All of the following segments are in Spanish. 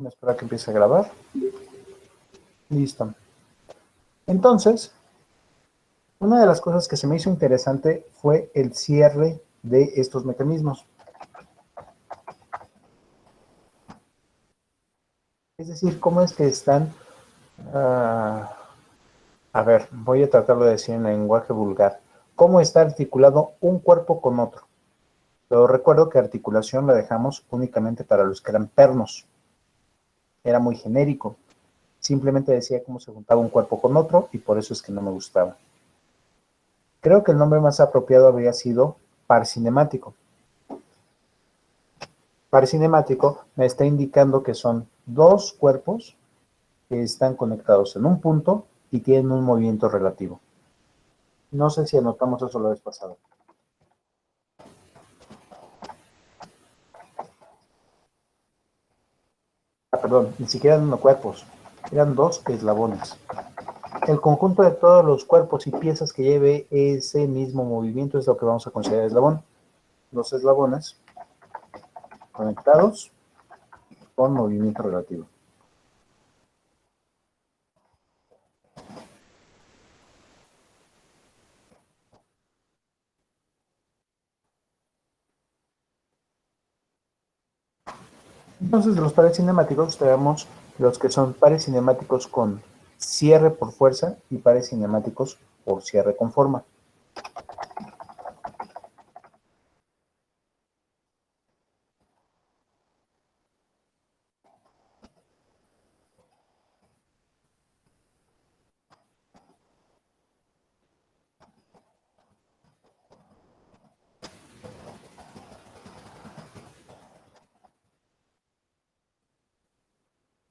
Me espera que empiece a grabar. Listo. Entonces, una de las cosas que se me hizo interesante fue el cierre de estos mecanismos. Es decir, cómo es que están... a ver, voy a tratarlo de decir en lenguaje vulgar. ¿Cómo está articulado un cuerpo con otro? Pero recuerdo que articulación la dejamos únicamente para los que eran pernos. Era muy genérico. Simplemente decía cómo se juntaba un cuerpo con otro y por eso es que no me gustaba. Creo que el nombre más apropiado habría sido par cinemático. Par cinemático me está indicando que son dos cuerpos que están conectados en un punto y tienen un movimiento relativo. No sé si anotamos eso la vez pasada. Perdón, ni siquiera eran cuerpos, eran dos eslabones. El conjunto de todos los cuerpos y piezas que lleve ese mismo movimiento es lo que vamos a considerar eslabón. Los eslabones conectados con movimiento relativo. Entonces, de los pares cinemáticos tenemos los que son pares cinemáticos con cierre por fuerza y pares cinemáticos por cierre con forma.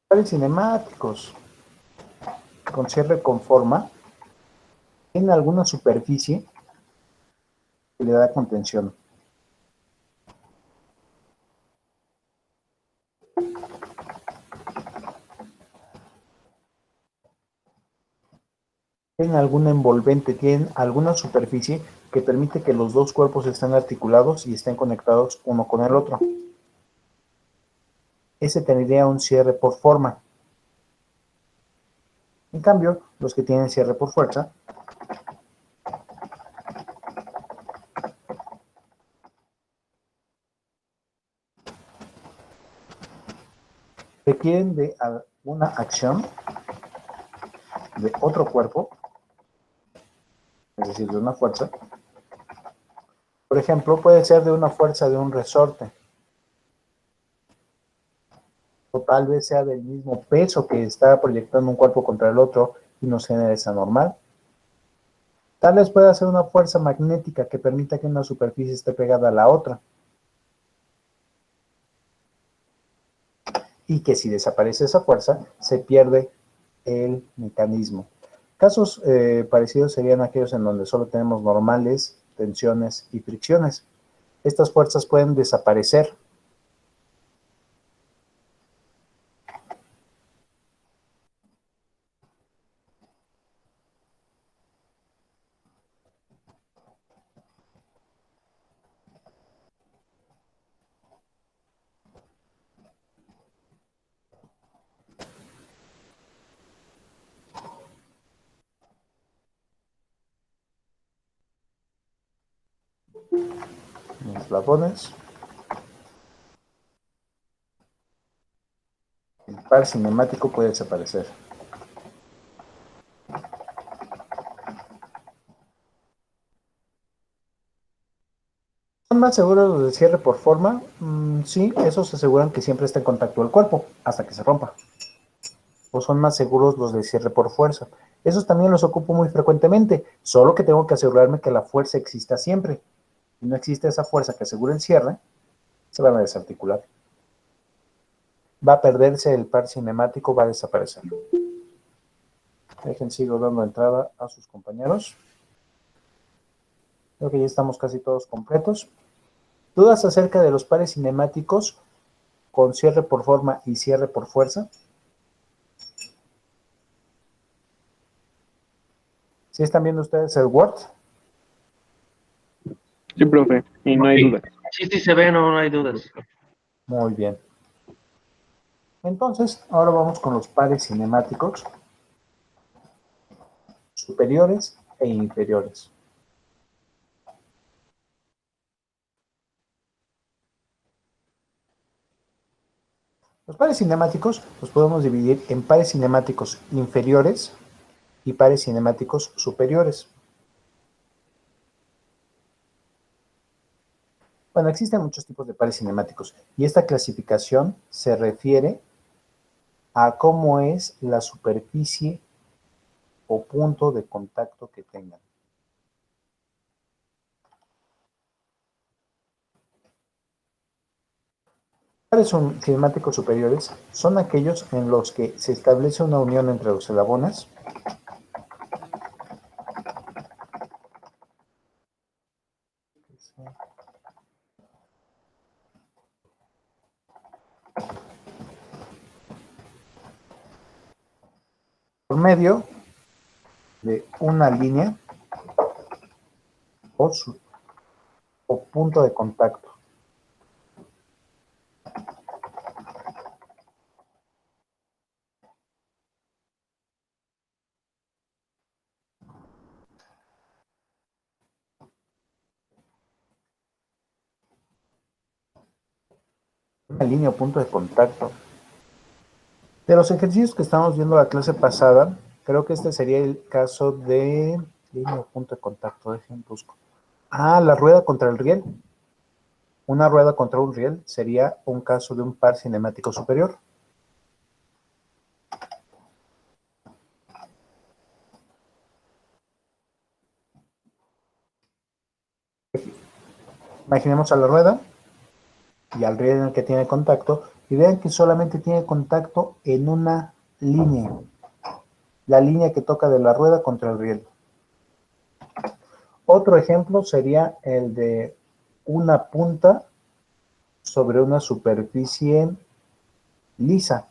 Pares cinemáticos con cierre con forma en alguna superficie que le da contención. Tienen algún envolvente, tienen alguna superficie que permite que los dos cuerpos estén articulados y estén conectados uno con el otro. Ese tendría un cierre por forma. En cambio, los que tienen cierre por fuerza requieren de alguna acción de otro cuerpo, es decir, de una fuerza. Por ejemplo, puede ser de una fuerza de un resorte, o tal vez sea del mismo peso que está proyectando un cuerpo contra el otro y nos genera esa normal. Tal vez pueda ser una fuerza magnética que permita que una superficie esté pegada a la otra. Y que si desaparece esa fuerza, se pierde el mecanismo. Casos parecidos serían aquellos en donde solo tenemos normales, tensiones y fricciones. Estas fuerzas pueden desaparecer. Eslabones. El par cinemático puede desaparecer. ¿Son más seguros los de cierre por forma? Sí, esos aseguran que siempre está en contacto el cuerpo hasta que se rompa. O son más seguros los de cierre por fuerza. Esos también los ocupo muy frecuentemente, solo que tengo que asegurarme que la fuerza exista siempre. Si no existe esa fuerza que asegure el cierre, se van a desarticular. Va a perderse el par cinemático, va a desaparecer. Dejen, sigo dando entrada a sus compañeros. Creo que ya estamos casi todos completos. ¿Dudas acerca de los pares cinemáticos con cierre por forma y cierre por fuerza? ¿Sí están viendo ustedes el Word? Sí, profe, y no hay dudas. Sí, sí se ve, no hay dudas. Muy bien. Entonces, ahora vamos con los pares cinemáticos superiores e inferiores. Los pares cinemáticos los podemos dividir en pares cinemáticos inferiores y pares cinemáticos superiores. Bueno, existen muchos tipos de pares cinemáticos y esta clasificación se refiere a cómo es la superficie o punto de contacto que tengan. Pares cinemáticos superiores son aquellos en los que se establece una unión entre los eslabones por medio de una línea o, o punto de contacto. Una línea o punto de contacto. De los ejercicios que estamos viendo la clase pasada, creo que este sería el caso de línea o punto de contacto. Dejen busco. Ah, la rueda contra el riel. Una rueda contra un riel sería un caso de un par cinemático superior. Imaginemos a la rueda y al riel en el que tiene contacto y vean que solamente tiene contacto en una línea. La línea que toca de la rueda contra el riel. Otro ejemplo sería el de una punta sobre una superficie lisa.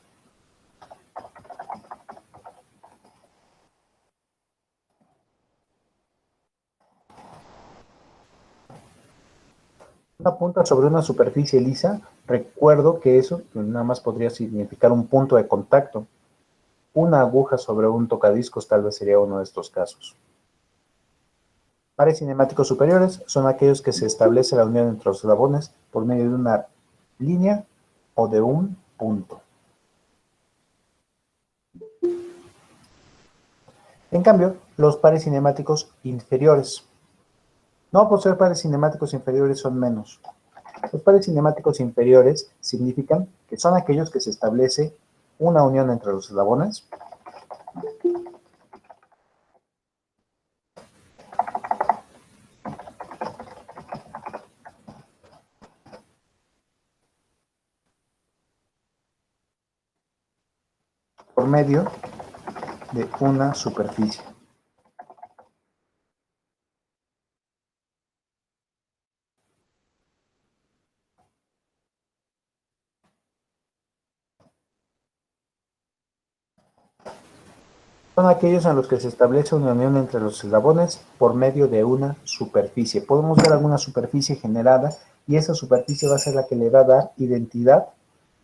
Una punta sobre una superficie lisa, recuerdo que eso nada más podría significar un punto de contacto. Una aguja sobre un tocadiscos tal vez sería uno de estos casos. Pares cinemáticos superiores son aquellos que se establece la unión entre los eslabones por medio de una línea o de un punto. En cambio, los pares cinemáticos inferiores. No por ser pares cinemáticos inferiores son menos. Los pares cinemáticos inferiores significan que son aquellos que se establece una unión entre los eslabones por medio de una superficie. Son aquellos en los que se establece una unión entre los eslabones por medio de una superficie. Podemos ver alguna superficie generada y esa superficie va a ser la que le va a dar identidad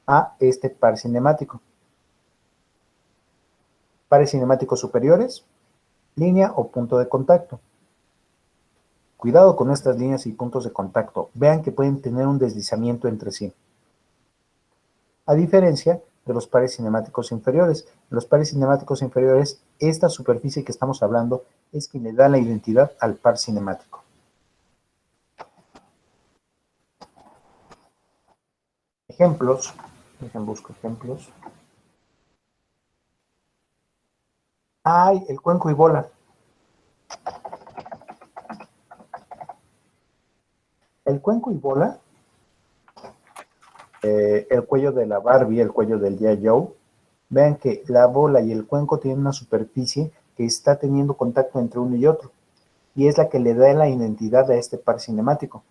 a este par cinemático. Pares cinemáticos superiores, línea o punto de contacto. Cuidado con estas líneas y puntos de contacto. Vean que pueden tener un deslizamiento entre sí. A diferencia de los pares cinemáticos inferiores. En los pares cinemáticos inferiores, esta superficie que estamos hablando es quien le da la identidad al par cinemático. Ejemplos. Dejen busco ejemplos. ¡Ay! El cuenco y bola. El cuenco y bola, el cuello de la Barbie, el cuello del G.I. Joe, vean que la bola y el cuenco tienen una superficie que está teniendo contacto entre uno y otro, y es la que le da la identidad a este par cinemático.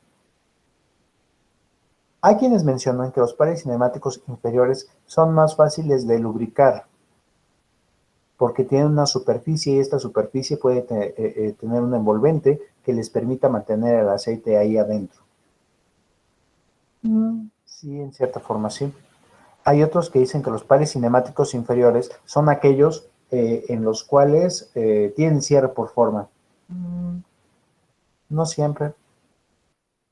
Hay quienes mencionan que los pares cinemáticos inferiores son más fáciles de lubricar, porque tienen una superficie y esta superficie puede tener un envolvente que les permita mantener el aceite ahí adentro. Sí, en cierta forma sí. Hay otros que dicen que los pares cinemáticos inferiores son aquellos en los cuales tienen cierre por forma. No siempre.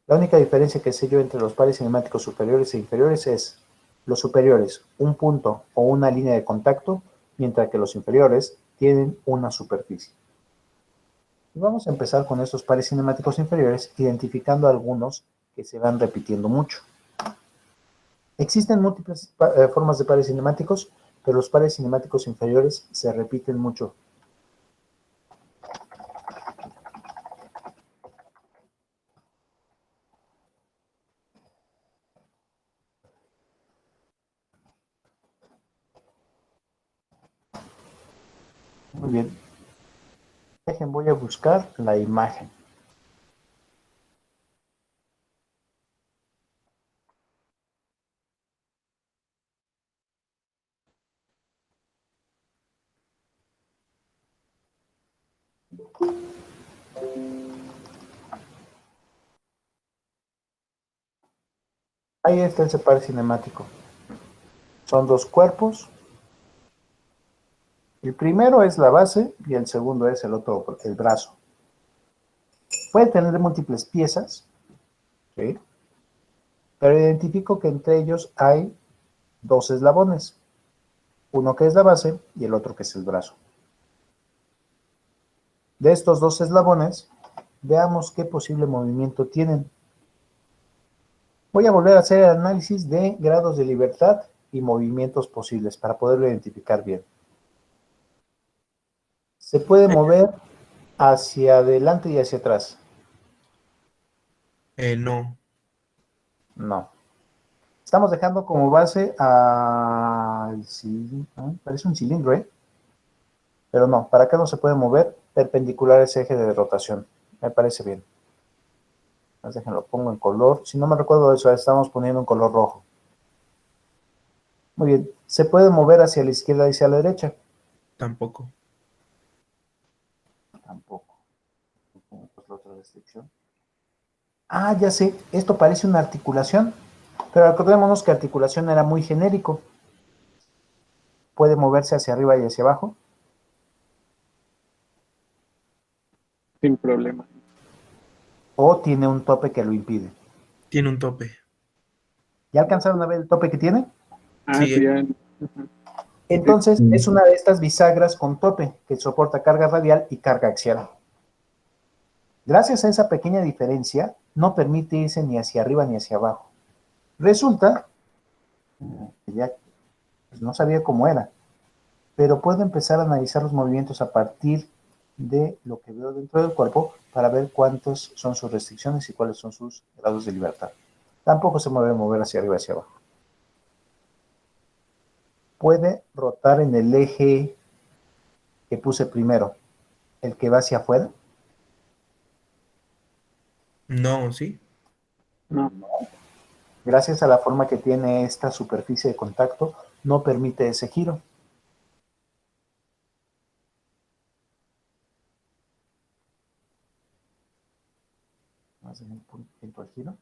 La única diferencia que sé yo entre los pares cinemáticos superiores e inferiores es los superiores, un punto o una línea de contacto, mientras que los inferiores tienen una superficie. Y vamos a empezar con estos pares cinemáticos inferiores, identificando algunos que se van repitiendo mucho. Existen múltiples formas de pares cinemáticos, pero los pares cinemáticos inferiores se repiten mucho. Muy bien. Dejen, voy a buscar la imagen. Ahí está ese par cinemático. Son dos cuerpos. El primero es la base y el segundo es el otro, el brazo. Puede tener múltiples piezas, ¿sí? Pero identifico que entre ellos hay dos eslabones. Uno que es la base y el otro que es el brazo. De estos dos eslabones, veamos qué posible movimiento tienen. Voy a volver a hacer el análisis de grados de libertad y movimientos posibles para poderlo identificar bien. Se puede mover hacia adelante y hacia atrás. No. No. Estamos dejando como base al cilindro. Parece un cilindro, ¿eh? Pero no, para acá no se puede mover perpendicular a ese eje de rotación. Me parece bien. Déjenlo, pongo en color. Si no me recuerdo de eso, estamos poniendo en color rojo. Muy bien. ¿Se puede mover hacia la izquierda y hacia la derecha? Tampoco. Tampoco. La otra restricción. Ah, ya sé. Esto parece una articulación. Pero acordémonos que articulación era muy genérico. Puede moverse hacia arriba y hacia abajo. Sin problema. O tiene un tope que lo impide. Tiene un tope. ¿Ya alcanzaron a ver el tope que tiene? Ah, Sí. sí, ya. Entonces, es una de estas bisagras con tope que soporta carga radial y carga axial. Gracias a esa pequeña diferencia, no permite irse ni hacia arriba ni hacia abajo. Resulta que ya pues, no sabía cómo era, pero puedo empezar a analizar los movimientos a partir de lo que veo dentro del cuerpo para ver cuántas son sus restricciones y cuáles son sus grados de libertad. Tampoco se mueve mover hacia arriba y hacia abajo. Puede rotar en el eje que puse primero, el que va hacia afuera. No, sí. No. Gracias a la forma que tiene esta superficie de contacto, no permite ese giro. Más en el punto al giro.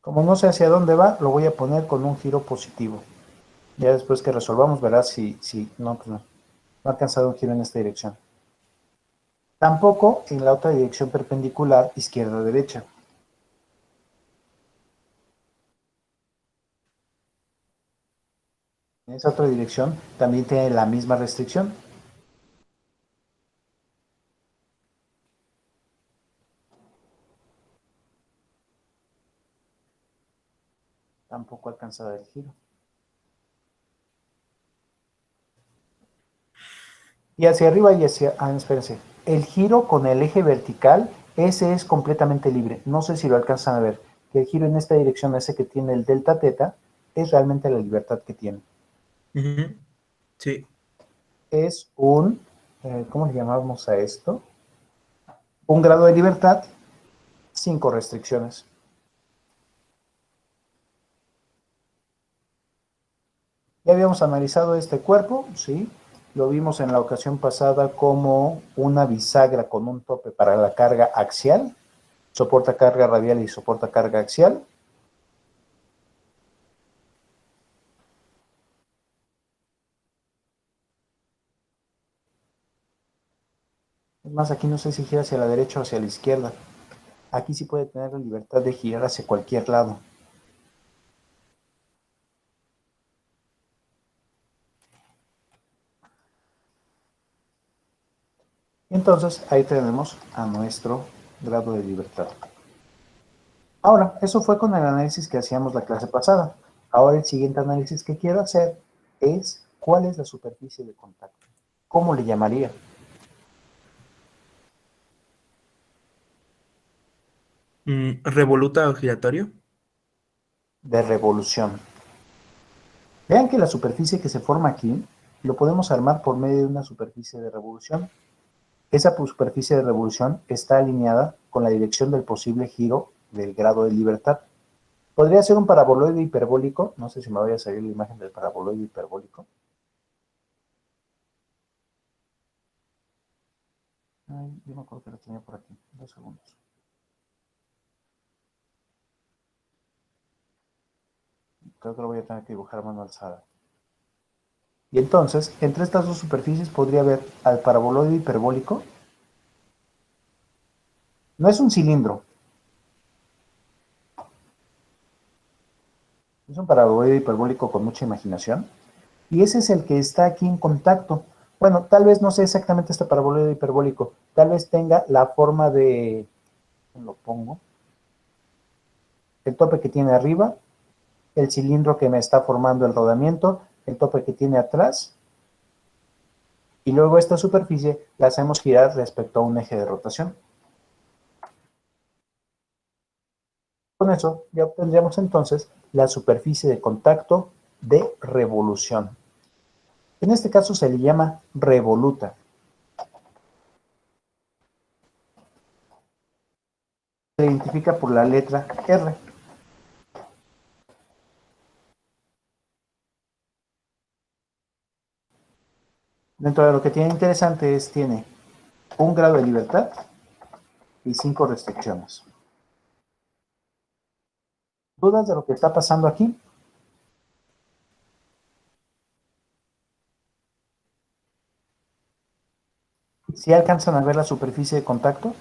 Como no sé hacia dónde va, lo voy a poner con un giro positivo. Ya después que resolvamos, verás si no, pues no ha alcanzado un giro en esta dirección. Tampoco en la otra dirección perpendicular, izquierda-derecha. En esa otra dirección también tiene la misma restricción. Tampoco alcanza a dar el giro. Y hacia arriba y hacia... Ah, espérense. El giro con el eje vertical, ese es completamente libre. No sé si lo alcanzan a ver. Que el giro en esta dirección, ese que tiene el delta teta, es realmente la libertad que tiene. Ujú. Sí. Es un... ¿cómo le llamamos a esto? Un grado de libertad, 5 restricciones. Ya habíamos analizado este cuerpo, ¿sí? Lo vimos en la ocasión pasada como una bisagra con un tope para la carga axial, soporta carga radial y soporta carga axial. Es más, aquí no sé si gira hacia la derecha o hacia la izquierda. Aquí sí puede tener la libertad de girar hacia cualquier lado. Entonces, ahí tenemos a nuestro grado de libertad. Ahora, eso fue con el análisis que hacíamos la clase pasada. Ahora el siguiente análisis que quiero hacer es cuál es la superficie de contacto. ¿Cómo le llamaría? ¿Revoluta o giratorio? De revolución. Vean que la superficie que se forma aquí lo podemos armar por medio de una superficie de revolución. Esa superficie de revolución está alineada con la dirección del posible giro del grado de libertad. Podría ser un paraboloide hiperbólico. No sé si me vaya a salir la imagen del paraboloide hiperbólico. Ay, yo me acuerdo que lo tenía por aquí. 2 segundos. Creo que lo voy a tener que dibujar a mano alzada. Y entonces, entre estas dos superficies podría haber al paraboloide hiperbólico. No es un cilindro. Es un paraboloide hiperbólico con mucha imaginación. Y ese es el que está aquí en contacto. Bueno, tal vez no sea exactamente este paraboloide hiperbólico. Tal vez tenga la forma de... Lo pongo. El tope que tiene arriba, el cilindro que me está formando el rodamiento, el tope que tiene atrás, y luego esta superficie la hacemos girar respecto a un eje de rotación. Con eso ya obtendríamos entonces la superficie de contacto de revolución. En este caso se le llama revoluta. Se identifica por la letra R. Dentro de lo que tiene interesante es tiene un grado de libertad y 5 restricciones. ¿Dudas de lo que está pasando aquí? ¿Sí alcanzan a ver la superficie de contacto?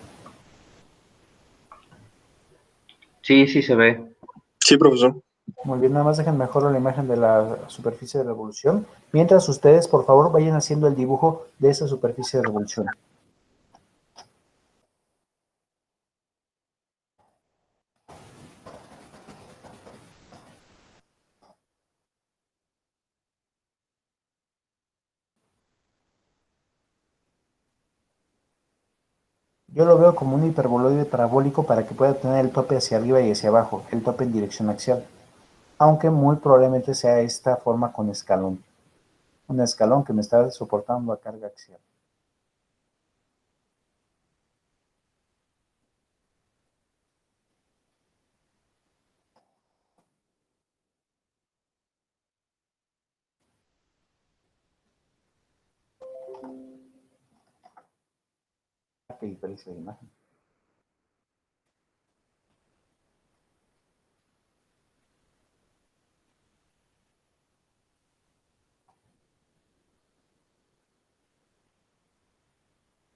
Sí, sí se ve. Sí, profesor. Muy bien, nada más dejen mejor la imagen de la superficie de revolución. Mientras ustedes, por favor, vayan haciendo el dibujo de esa superficie de revolución. Yo lo veo como un hiperboloide parabólico para que pueda tener el tope hacia arriba y hacia abajo, el tope en dirección axial. Aunque muy probablemente sea esta forma con escalón. Un escalón que me está soportando la carga axial. Que diferencia de imagen.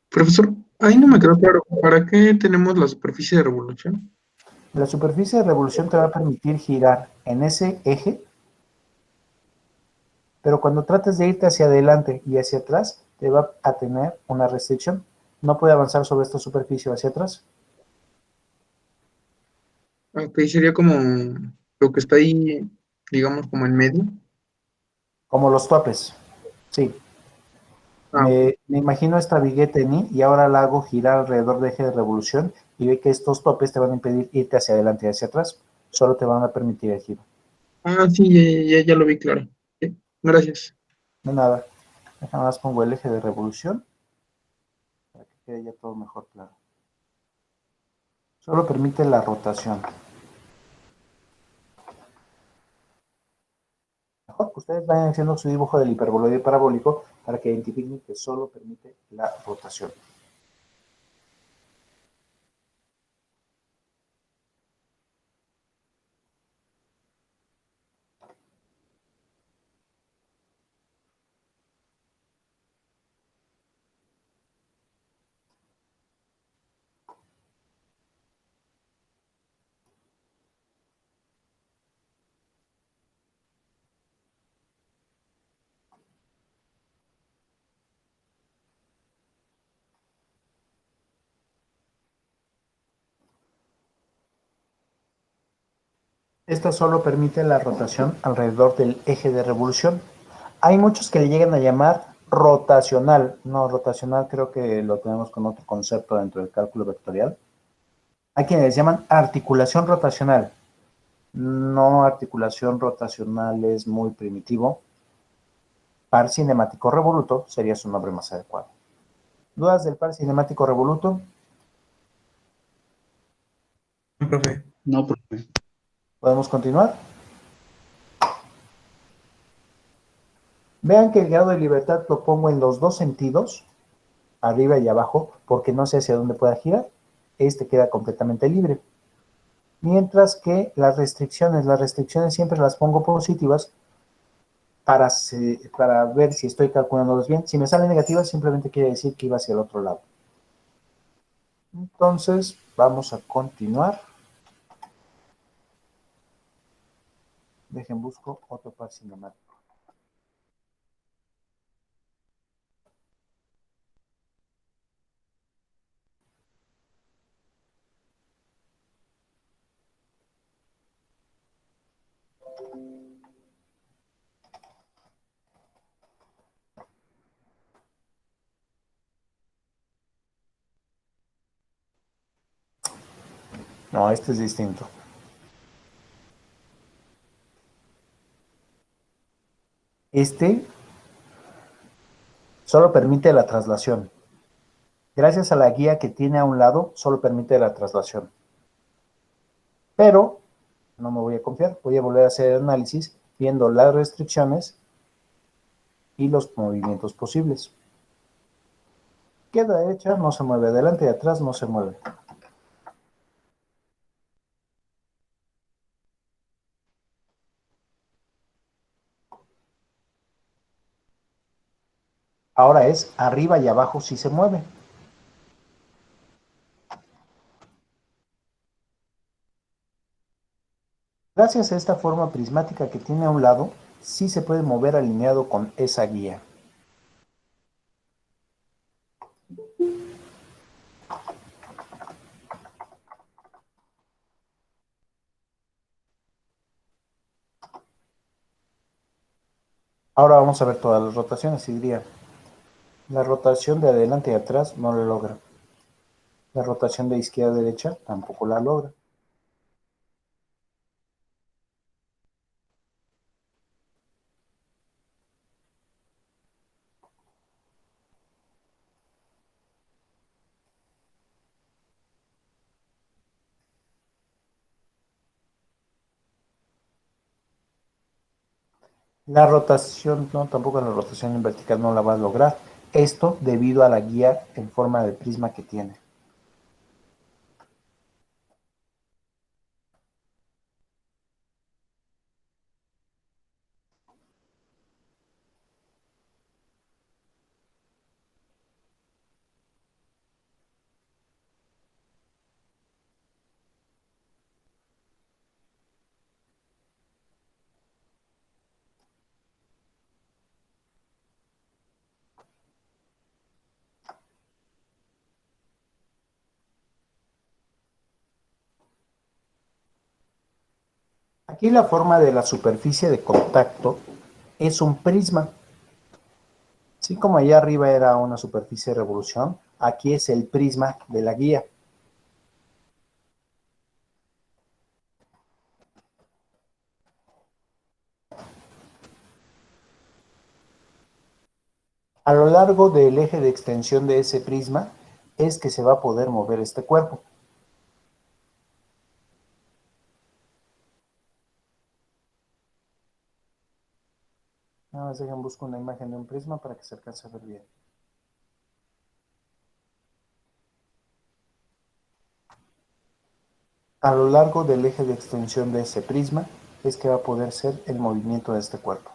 Profesor, ahí no me quedó claro. ¿Para qué tenemos la superficie de revolución? La superficie de revolución te va a permitir girar en ese eje, pero cuando trates de irte hacia adelante y hacia atrás, te va a tener una restricción. No puede avanzar sobre esta superficie hacia atrás. Ok, sería como lo que está ahí, digamos, como en medio. Como los topes. Sí. Ah, ok. Me imagino esta vigueta en I y ahora la hago girar alrededor del eje de revolución y ve que estos topes te van a impedir irte hacia adelante y hacia atrás. Solo te van a permitir el giro. Sí, ya lo vi claro. Sí, gracias. No nada. Nada más pongo el eje de revolución para que quede ya todo mejor claro. Solo permite la rotación. mejor. Ustedes vayan haciendo su dibujo del hiperboloide parabólico para que identifiquen que solo permite la rotación. Esta solo permite la rotación alrededor del eje de revolución. Hay muchos que le llegan a llamar rotacional. No, rotacional creo que lo tenemos con otro concepto dentro del cálculo vectorial. Hay quienes llaman articulación rotacional. No, articulación rotacional es muy primitivo. Par cinemático revoluto sería su nombre más adecuado. ¿Dudas del par cinemático revoluto? Profe. No, profe. ¿Podemos continuar? Vean que el grado de libertad lo pongo en los dos sentidos, arriba y abajo, porque no sé hacia dónde pueda girar. Este queda completamente libre. Mientras que las restricciones siempre las pongo positivas para ver si estoy calculándolos bien. Si me salen negativas, simplemente quiere decir que iba hacia el otro lado. Entonces, vamos a continuar. Dejen busco otro par cinemático. No, este es distinto. Este solo permite la traslación. Gracias a la guía que tiene a un lado, solo permite la traslación. Pero no me voy a confiar, voy a volver a hacer el análisis viendo las restricciones y los movimientos posibles. Queda hecha, no se mueve, adelante y atrás no se mueve. Ahora es arriba y abajo si se mueve. Gracias a esta forma prismática que tiene a un lado, sí se puede mover alineado con esa guía. Ahora vamos a ver todas las rotaciones y diría, la rotación de adelante y atrás no lo logra. La rotación de izquierda a derecha tampoco la logra. La rotación, no, tampoco la rotación en vertical no la va a lograr. Esto debido a la guía en forma de prisma que tiene. Aquí la forma de la superficie de contacto es un prisma. Así como allá arriba era una superficie de revolución, aquí es el prisma de la guía. A lo largo del eje de extensión de ese prisma es que se va a poder mover este cuerpo. más dejen busco una imagen de un prisma para que se alcance a ver bien. A lo largo del eje de extensión de ese prisma es que va a poder ser el movimiento de este cuerpo.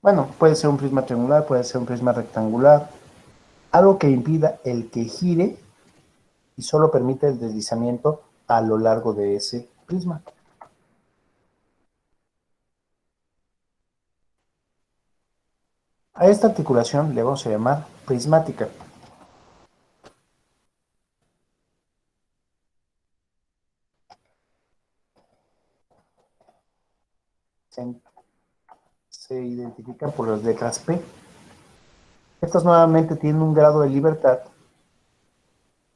Bueno, puede ser un prisma triangular, puede ser un prisma rectangular, algo que impida el que gire y solo permite el deslizamiento a lo largo de ese prisma. A esta articulación le vamos a llamar prismática. Se identifican por las letras P. Estas nuevamente tienen un grado de libertad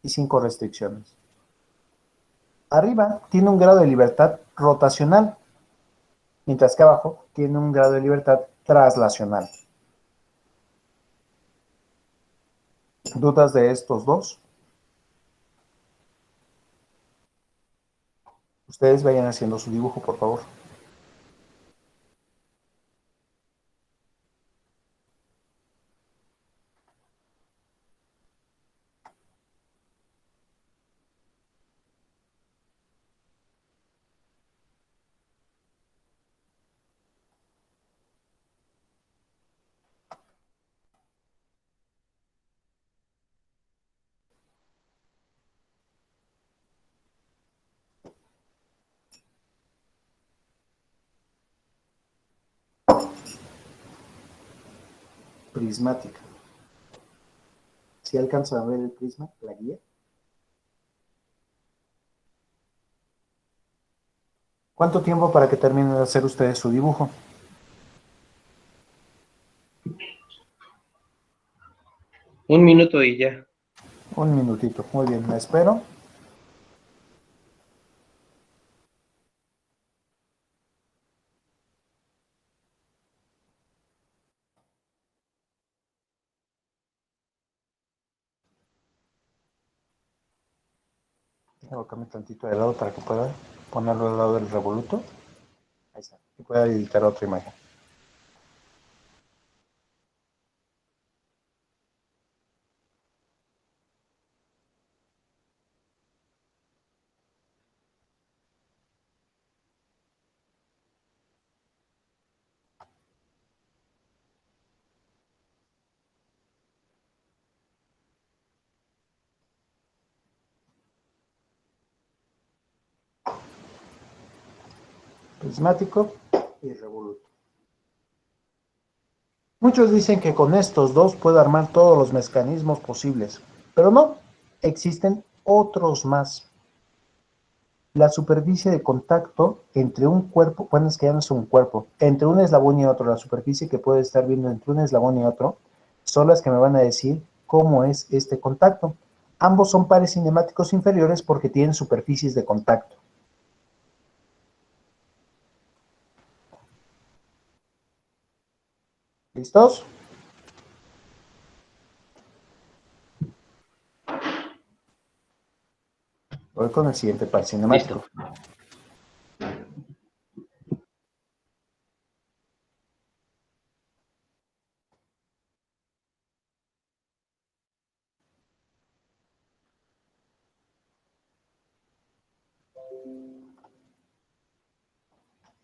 y 5 restricciones. Arriba tiene un grado de libertad rotacional, mientras que abajo tiene un grado de libertad traslacional. ¿Dudas de estos dos? Ustedes vayan haciendo su dibujo, por favor. Prismática. ¿Si alcanzan a ver el prisma, la guía? ¿Cuánto tiempo para que terminen de hacer ustedes su dibujo? Un minuto y ya. Un minutito. Muy bien, me espero. Déjalo cambiar tantito de lado para que pueda ponerlo al lado del revoluto. Ahí está. Y pueda editar otra imagen. Prismático y revoluto. Muchos dicen que con estos dos puedo armar todos los mecanismos posibles, pero no, existen otros más. La superficie de contacto entre un cuerpo, bueno, es que ya no es un cuerpo, entre un eslabón y otro, la superficie que puede estar viendo entre un eslabón y otro, son las que me van a decir cómo es este contacto. Ambos son pares cinemáticos inferiores porque tienen superficies de contacto. ¿Listos? Voy con el siguiente par cinemático. Listo.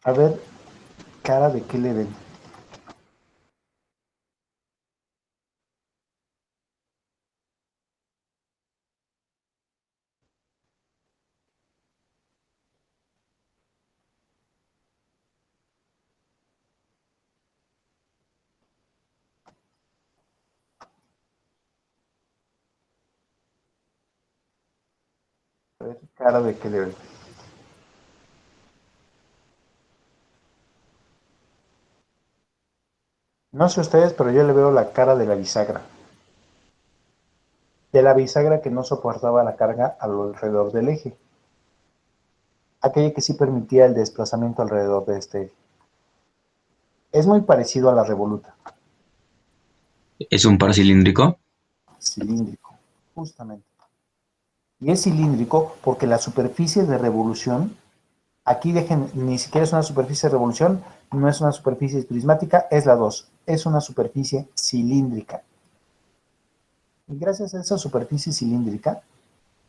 A ver, cara de qué le ven. ver, cara de que le... No sé ustedes, pero yo le veo la cara de la bisagra. De la bisagra que no soportaba la carga alrededor del eje. Aquella que sí permitía el desplazamiento alrededor de este eje. Es muy parecido a la revoluta. ¿Es un par cilíndrico? Cilíndrico, justamente. Y es cilíndrico porque la superficie de revolución, aquí dejen, ni siquiera es una superficie de revolución, no es una superficie prismática, es la 2. Es una superficie cilíndrica. Y gracias a esa superficie cilíndrica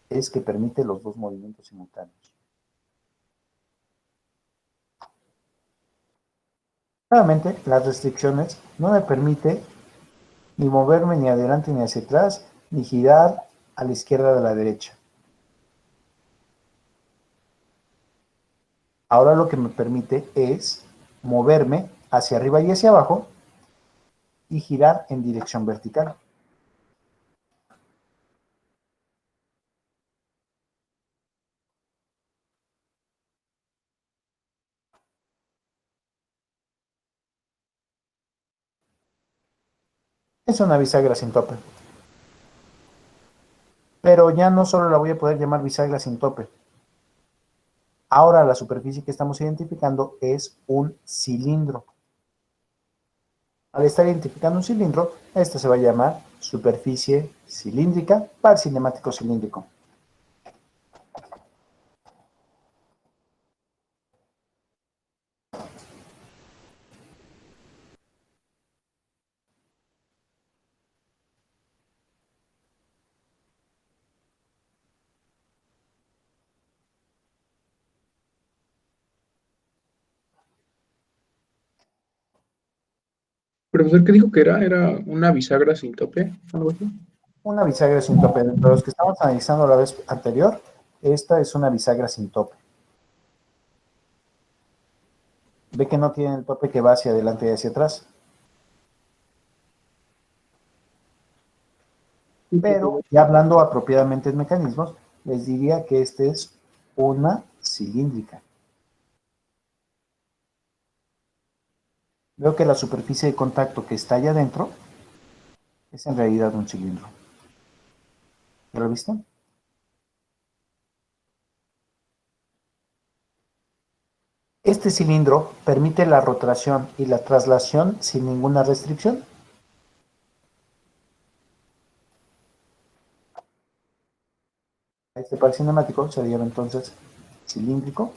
es que permite los dos movimientos simultáneos. Nuevamente, las restricciones no me permite ni moverme ni adelante ni hacia atrás, ni girar a la izquierda o a la derecha. Ahora lo que me permite es moverme hacia arriba y hacia abajo y girar en dirección vertical. Es una bisagra sin tope. Pero ya no solo la voy a poder llamar bisagra sin tope. Ahora la superficie que estamos identificando es un cilindro. Al estar identificando un cilindro, esta se va a llamar superficie cilíndrica, par cinemático cilíndrico. Profesor, ¿qué dijo que era? ¿Era una bisagra sin tope? ¿Algo así? Una bisagra sin tope. Dentro de los que estamos analizando la vez anterior, esta es una bisagra sin tope. Ve que no tiene el tope que va hacia adelante y hacia atrás. Pero ya hablando apropiadamente de mecanismos, les diría que este es una cilíndrica. Veo que la superficie de contacto que está allá adentro es en realidad un cilindro. ¿Ya lo viste? Este cilindro permite la rotación y la traslación sin ninguna restricción. Este par cinemático se llama entonces cilíndrico.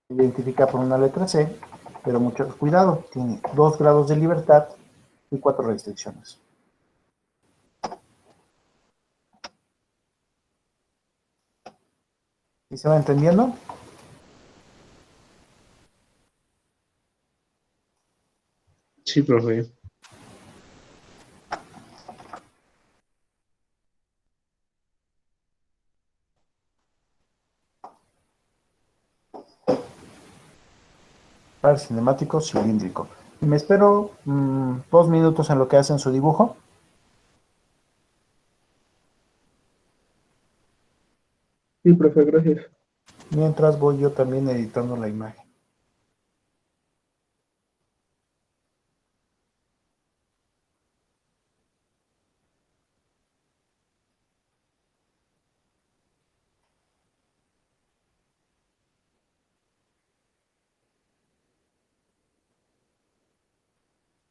Se identifica por una letra C, pero mucho cuidado, tiene 2 grados de libertad y 4 restricciones. ¿Y se va entendiendo? Sí, profe. Par cinemático cilíndrico. Y me espero 2 minutos en lo que hacen su dibujo. Sí, profe, gracias. Mientras voy yo también editando la imagen.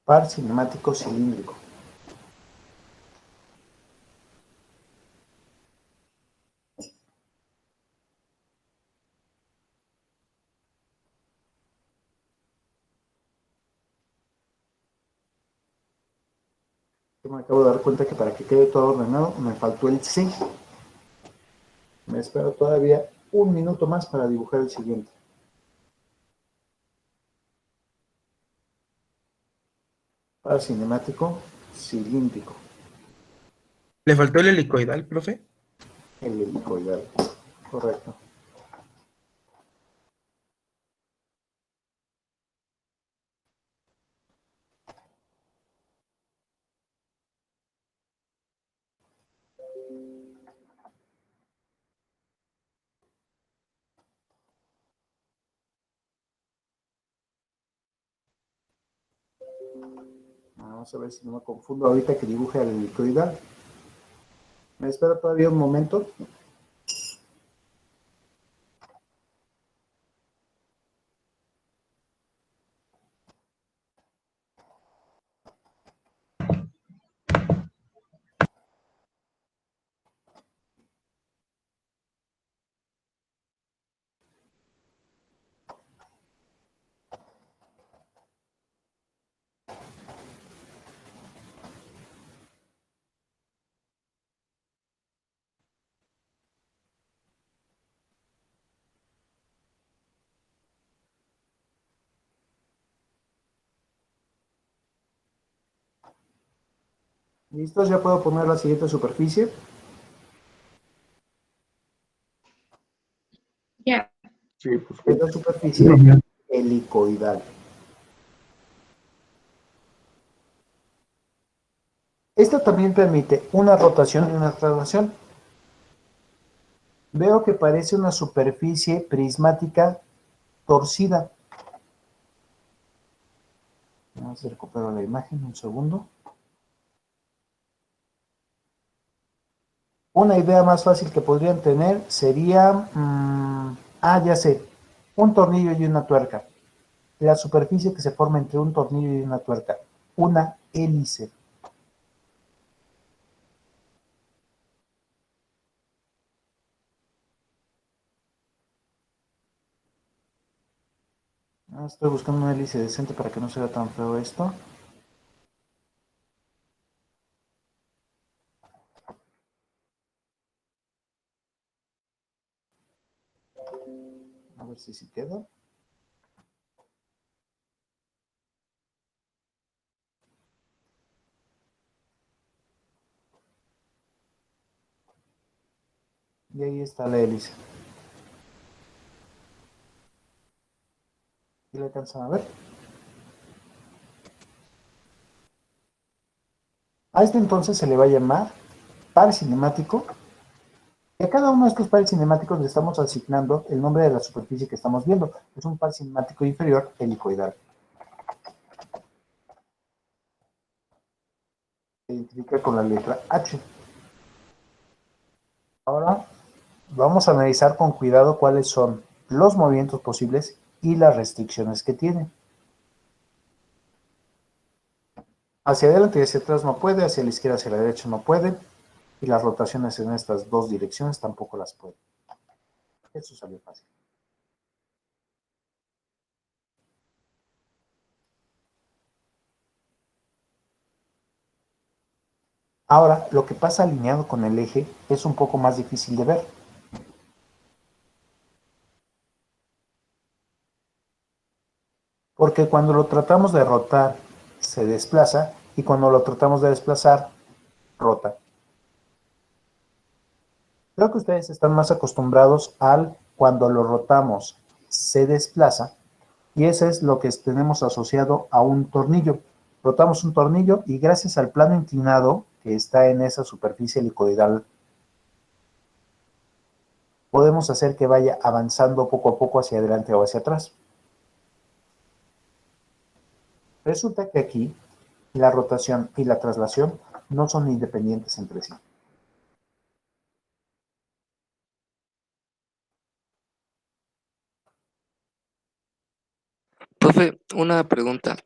Par cinemático cilíndrico. Yo me acabo de dar cuenta que para que quede todo ordenado me faltó el C. Me espero todavía 1 minuto más para dibujar el siguiente. Par cinemático cilíndrico. ¿Le faltó el helicoidal, profe? El helicoidal. Correcto. Vamos a ver si no me confundo ahorita que dibuje el helicoidal. Me espera todavía un momento. ¿Listos? Ya puedo poner la siguiente superficie. Ya. Sí, pues. Esta superficie helicoidal. Esta también permite una rotación y una traslación. Veo que parece una superficie prismática torcida. Vamos a recuperar la imagen un segundo. Una idea más fácil que podrían tener sería, ya sé, un tornillo y una tuerca. La superficie que se forma entre un tornillo y una tuerca, una hélice. Estoy buscando una hélice decente para que no se vea tan feo esto. A ver si queda. Y ahí está la hélice. ¿Y la alcanzan a ver? A este entonces se le va a llamar par cinemático. Y a cada uno de estos pares cinemáticos le estamos asignando el nombre de la superficie que estamos viendo. Es un par cinemático inferior helicoidal. Se identifica con la letra H. Ahora vamos a analizar con cuidado cuáles son los movimientos posibles y las restricciones que tiene. Hacia adelante y hacia atrás no puede, hacia la izquierda, hacia la derecha no puede, y las rotaciones en estas dos direcciones tampoco las puede. Eso salió fácil. Ahora, lo que pasa alineado con el eje es un poco más difícil de ver. Porque cuando lo tratamos de rotar, se desplaza, y cuando lo tratamos de desplazar, rota. Creo que ustedes están más acostumbrados al cuando lo rotamos, se desplaza, y eso es lo que tenemos asociado a un tornillo. Rotamos un tornillo y gracias al plano inclinado que está en esa superficie helicoidal, podemos hacer que vaya avanzando poco a poco hacia adelante o hacia atrás. Resulta que aquí la rotación y la traslación no son independientes entre sí. Profe, una pregunta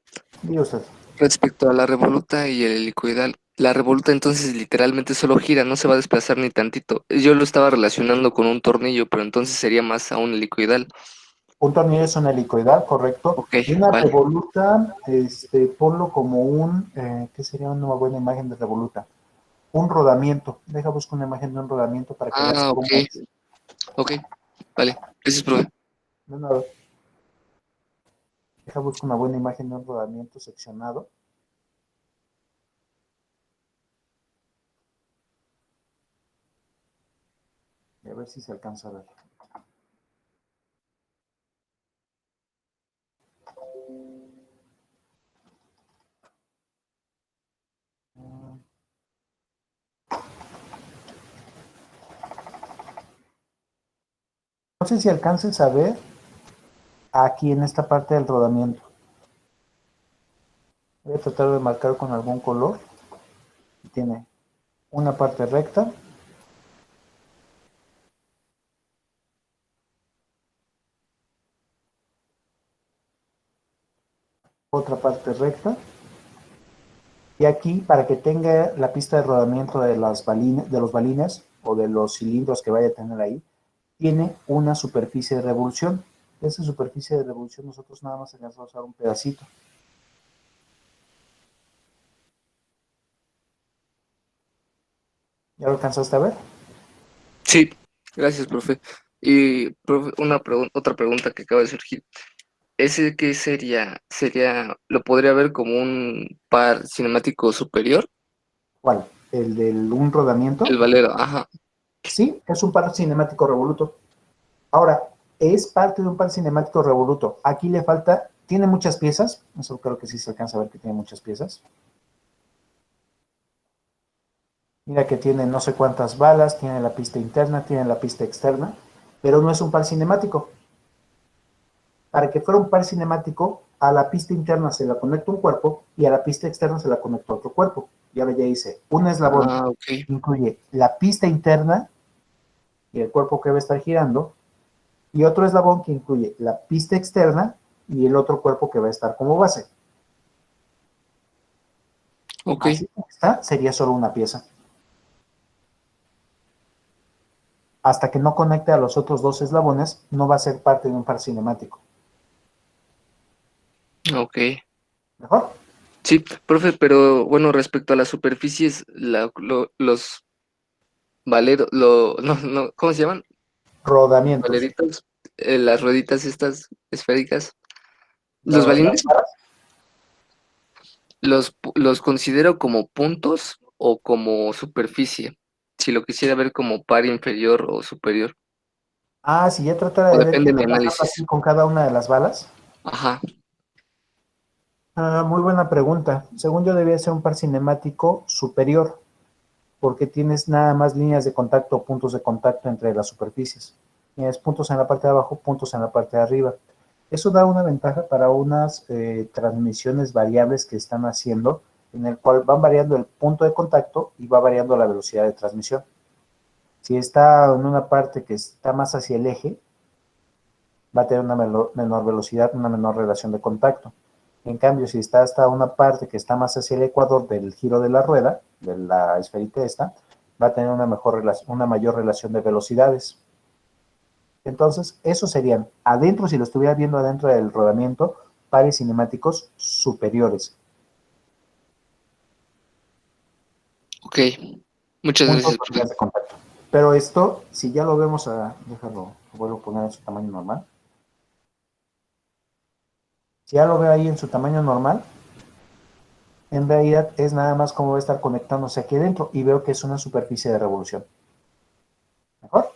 Diga usted. respecto a la revoluta y el helicoidal. La revoluta entonces literalmente solo gira, no se va a desplazar ni tantito. Yo lo estaba relacionando con un tornillo, pero entonces sería más a un helicoidal. Un tornillo es un helicoidal, correcto. Ok, Y una vale. revoluta, ponlo como un, ¿qué sería una buena imagen de revoluta? Un rodamiento. Deja buscar una imagen de un rodamiento para que veas Ok, cómo es. ok, vale. Gracias, profe. De nada. Deja buscar una buena imagen de un rodamiento seccionado. Y a ver si se alcanza a ver. No sé si alcances a ver aquí en esta parte del rodamiento. tratar de marcar con algún color. Tiene una parte recta. Otra parte recta. Y aquí, para que tenga la pista de rodamiento de los balines o de los cilindros que vaya a tener ahí, tiene una superficie de revolución. Esa superficie de revolución nosotros nada más alcanzamos a usar un pedacito. ¿Ya lo alcanzaste a ver? Sí, gracias, profe. Y, profe, otra pregunta que acaba de surgir. ¿Ese qué sería? ¿Lo podría ver como un par cinemático superior? ¿Cuál? ¿El del un rodamiento? El valero, ajá. Sí, es un par cinemático revoluto. Ahora, es parte de un par cinemático revoluto. Aquí le falta, tiene muchas piezas. Eso creo que sí se alcanza a ver que tiene muchas piezas. Mira que tiene no sé cuántas balas, tiene la pista interna, tiene la pista externa, pero no es un par cinemático. Para que fuera un par cinemático, a la pista interna se la conecta un cuerpo y a la pista externa se la conecta otro cuerpo. Y ahora ya dice, un eslabón Ah, ok. incluye la pista interna y el cuerpo que va a estar girando, y otro eslabón que incluye la pista externa y el otro cuerpo que va a estar como base. Ok, Así como está, sería solo una pieza. Hasta que no conecte a los otros dos eslabones, no va a ser parte de un par cinemático. ok. ¿Mejor? Sí, profe, pero bueno, respecto a las superficies, los valeros, no, ¿cómo se llaman? Rodamientos. Valeritos, las rueditas estas esféricas. Los Las balines, varas, los considero como puntos o como superficie, si lo quisiera ver como par inferior o superior, si ya tratara o de ver qué depende de mi está pasando análisis. aquí con cada una de las balas. Ajá, Muy buena pregunta. Según yo, debía ser un par cinemático superior, porque tienes nada más líneas de contacto o puntos de contacto entre las superficies. Tienes puntos en la parte de abajo, puntos en la parte de arriba. Eso da una ventaja para unas transmisiones variables que están haciendo, en el cual van variando el punto de contacto y va variando la velocidad de transmisión. Si está en una parte que está más hacia el eje, va a tener una menor velocidad, una menor relación de contacto. En cambio, si está hasta una parte que está más hacia el ecuador del giro de la rueda, de la esferita esta, va a tener una mayor relación de velocidades. Entonces, esos serían, adentro, si lo estuviera viendo adentro del rodamiento, pares cinemáticos superiores. ok. Muchas Puntos gracias, de profe. líneas de contacto. Pero esto, si ya lo vemos déjalo, lo vuelvo a poner en su tamaño normal. Si ya lo veo ahí en su tamaño normal, en realidad es nada más como va a estar conectándose aquí dentro y veo que es una superficie de revolución. ¿Mejor?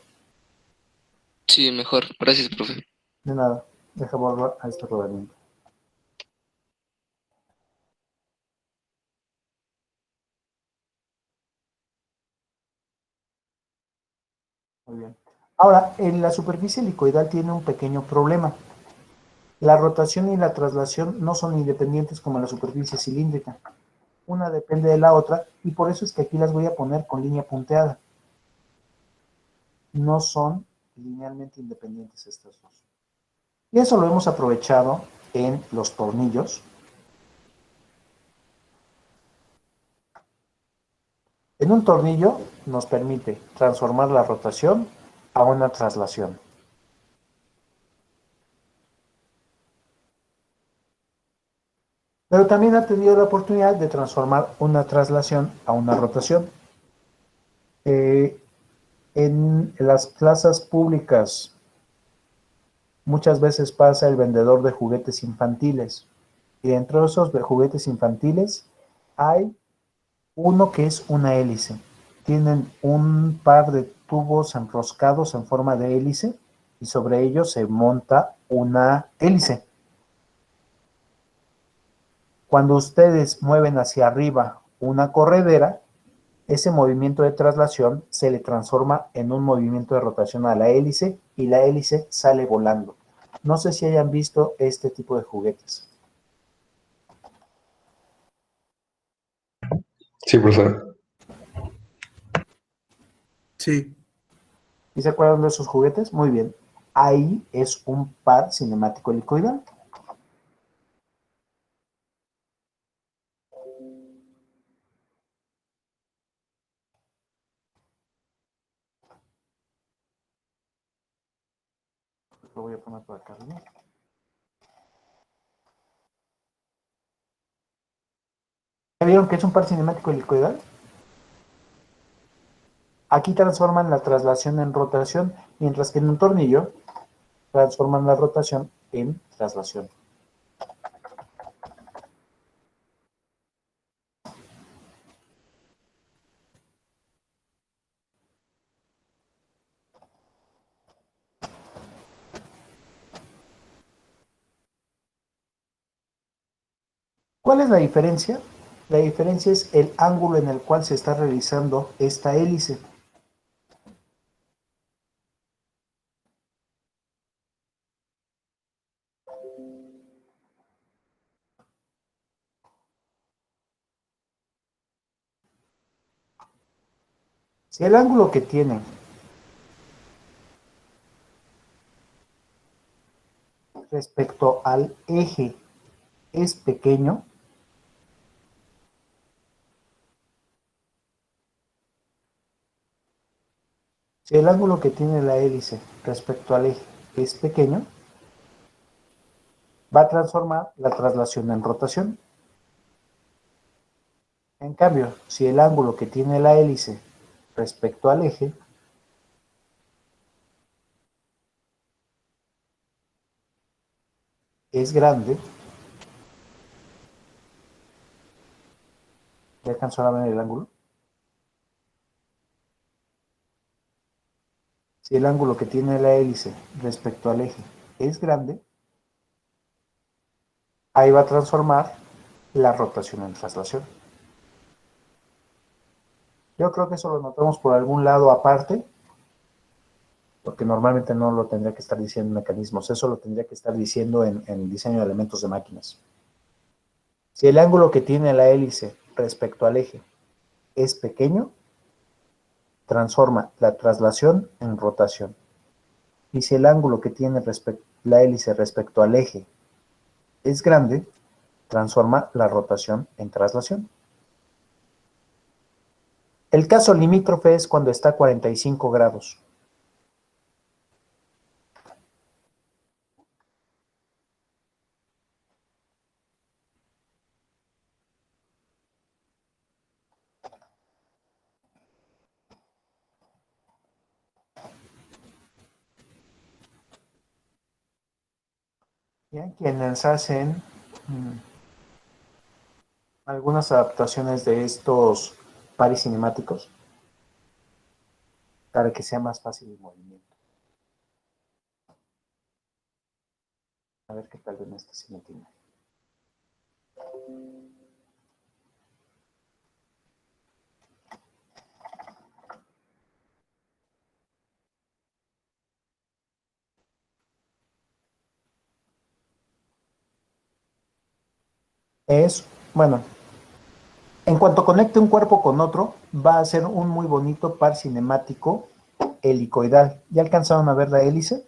Sí, mejor. Gracias, profe. De nada. Deja volver a este rodamiento. Muy bien. Ahora, en la superficie helicoidal tiene un pequeño problema. La rotación y la traslación no son independientes como en la superficie cilíndrica. Una depende de la otra y por eso es que aquí las voy a poner con línea punteada. No son linealmente independientes estas dos. Y eso lo hemos aprovechado en los tornillos. En un tornillo nos permite transformar la rotación a una traslación. Pero también ha tenido la oportunidad de transformar una traslación a una rotación. En las plazas públicas muchas veces pasa el vendedor de juguetes infantiles. Y dentro de esos juguetes infantiles hay uno que es una hélice. Tienen un par de tubos enroscados en forma de hélice y sobre ellos se monta una hélice. Cuando ustedes mueven hacia arriba una corredera, ese movimiento de traslación se le transforma en un movimiento de rotación a la hélice y la hélice sale volando. No sé si hayan visto este tipo de juguetes. Sí, profesor. Sí. ¿Y se acuerdan de esos juguetes? Muy bien. Ahí es un par cinemático helicoidal. Lo voy a poner por acá, ¿no? ¿Ya vieron que es un par cinemático helicoidal? Aquí transforman la traslación en rotación, mientras que en un tornillo transforman la rotación en traslación. ¿Cuál es la diferencia? La diferencia es el ángulo en el cual se está realizando esta hélice. Si el ángulo que tiene respecto al eje es pequeño, si el ángulo que tiene la hélice respecto al eje es pequeño, va a transformar la traslación en rotación. En cambio, si el ángulo que tiene la hélice respecto al eje es grande, ¿ya alcanzó a ver el ángulo? Si el ángulo que tiene la hélice respecto al eje es grande, ahí va a transformar la rotación en traslación. Yo creo que eso lo notamos por algún lado aparte, porque normalmente no lo tendría que estar diciendo en mecanismos, eso lo tendría que estar diciendo en diseño de elementos de máquinas. Si el ángulo que tiene la hélice respecto al eje es pequeño, transforma la traslación en rotación. Y si el ángulo que tiene la hélice respecto al eje es grande, transforma la rotación en traslación. El caso limítrofe es cuando está a 45 grados. Bien, quienes hacen algunas adaptaciones de estos pares cinemáticos para que sea más fácil el movimiento. A ver qué tal en esta siguiente imagen. Bueno, en cuanto conecte un cuerpo con otro, va a ser un muy bonito par cinemático helicoidal. ¿Ya alcanzaron a ver la hélice?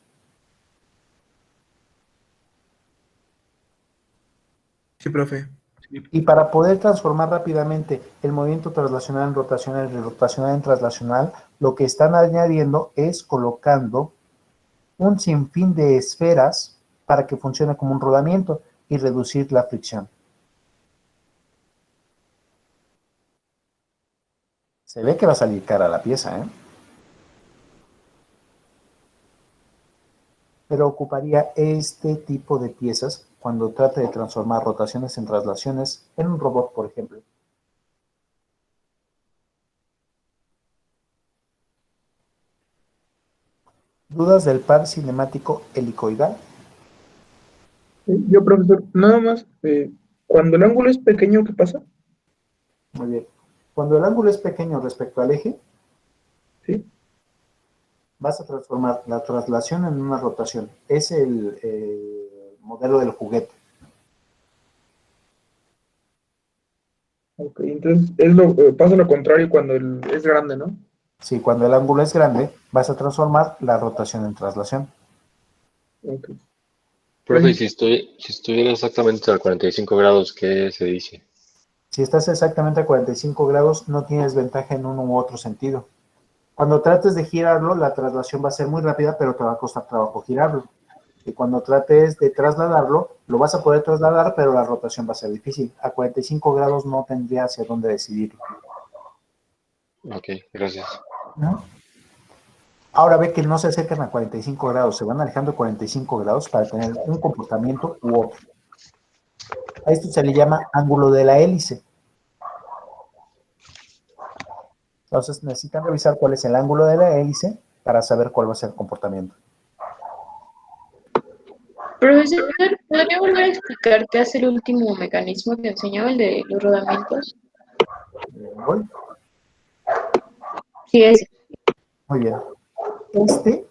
Sí, profe. Y para poder transformar rápidamente el movimiento traslacional en rotacional y rotacional en traslacional, lo que están añadiendo es colocando un sinfín de esferas para que funcione como un rodamiento y reducir la fricción. Se ve que va a salir cara la pieza, ¿eh? Pero ocuparía este tipo de piezas cuando trate de transformar rotaciones en traslaciones en un robot, por ejemplo. ¿Dudas del par cinemático helicoidal? Yo, profesor, nada más, cuando el ángulo es pequeño, ¿qué pasa? Muy bien. Cuando el ángulo es pequeño respecto al eje, ¿Sí? vas a transformar la traslación en una rotación. Es el modelo del juguete. Ok, entonces pasa lo contrario cuando es grande, ¿no? Sí, cuando el ángulo es grande, vas a transformar la rotación en traslación. Ok. Profe, si estuviera exactamente a 45 grados, ¿qué se dice? Si estás exactamente a 45 grados, no tienes ventaja en uno u otro sentido. Cuando trates de girarlo, la traslación va a ser muy rápida, pero te va a costar trabajo girarlo. Y cuando trates de trasladarlo, lo vas a poder trasladar, pero la rotación va a ser difícil. A 45 grados no tendría hacia dónde decidirlo. Ok, gracias. ¿No? Ahora ve que no se acercan a 45 grados, se van alejando 45 grados para tener un comportamiento u otro. A esto se le llama ángulo de la hélice. Entonces necesitan revisar cuál es el ángulo de la hélice para saber cuál va a ser el comportamiento. Profesor, ¿podría volver a explicar qué hace el último mecanismo que enseñó, el de los rodamientos? ¿Voy? Sí, es. Muy bien. Este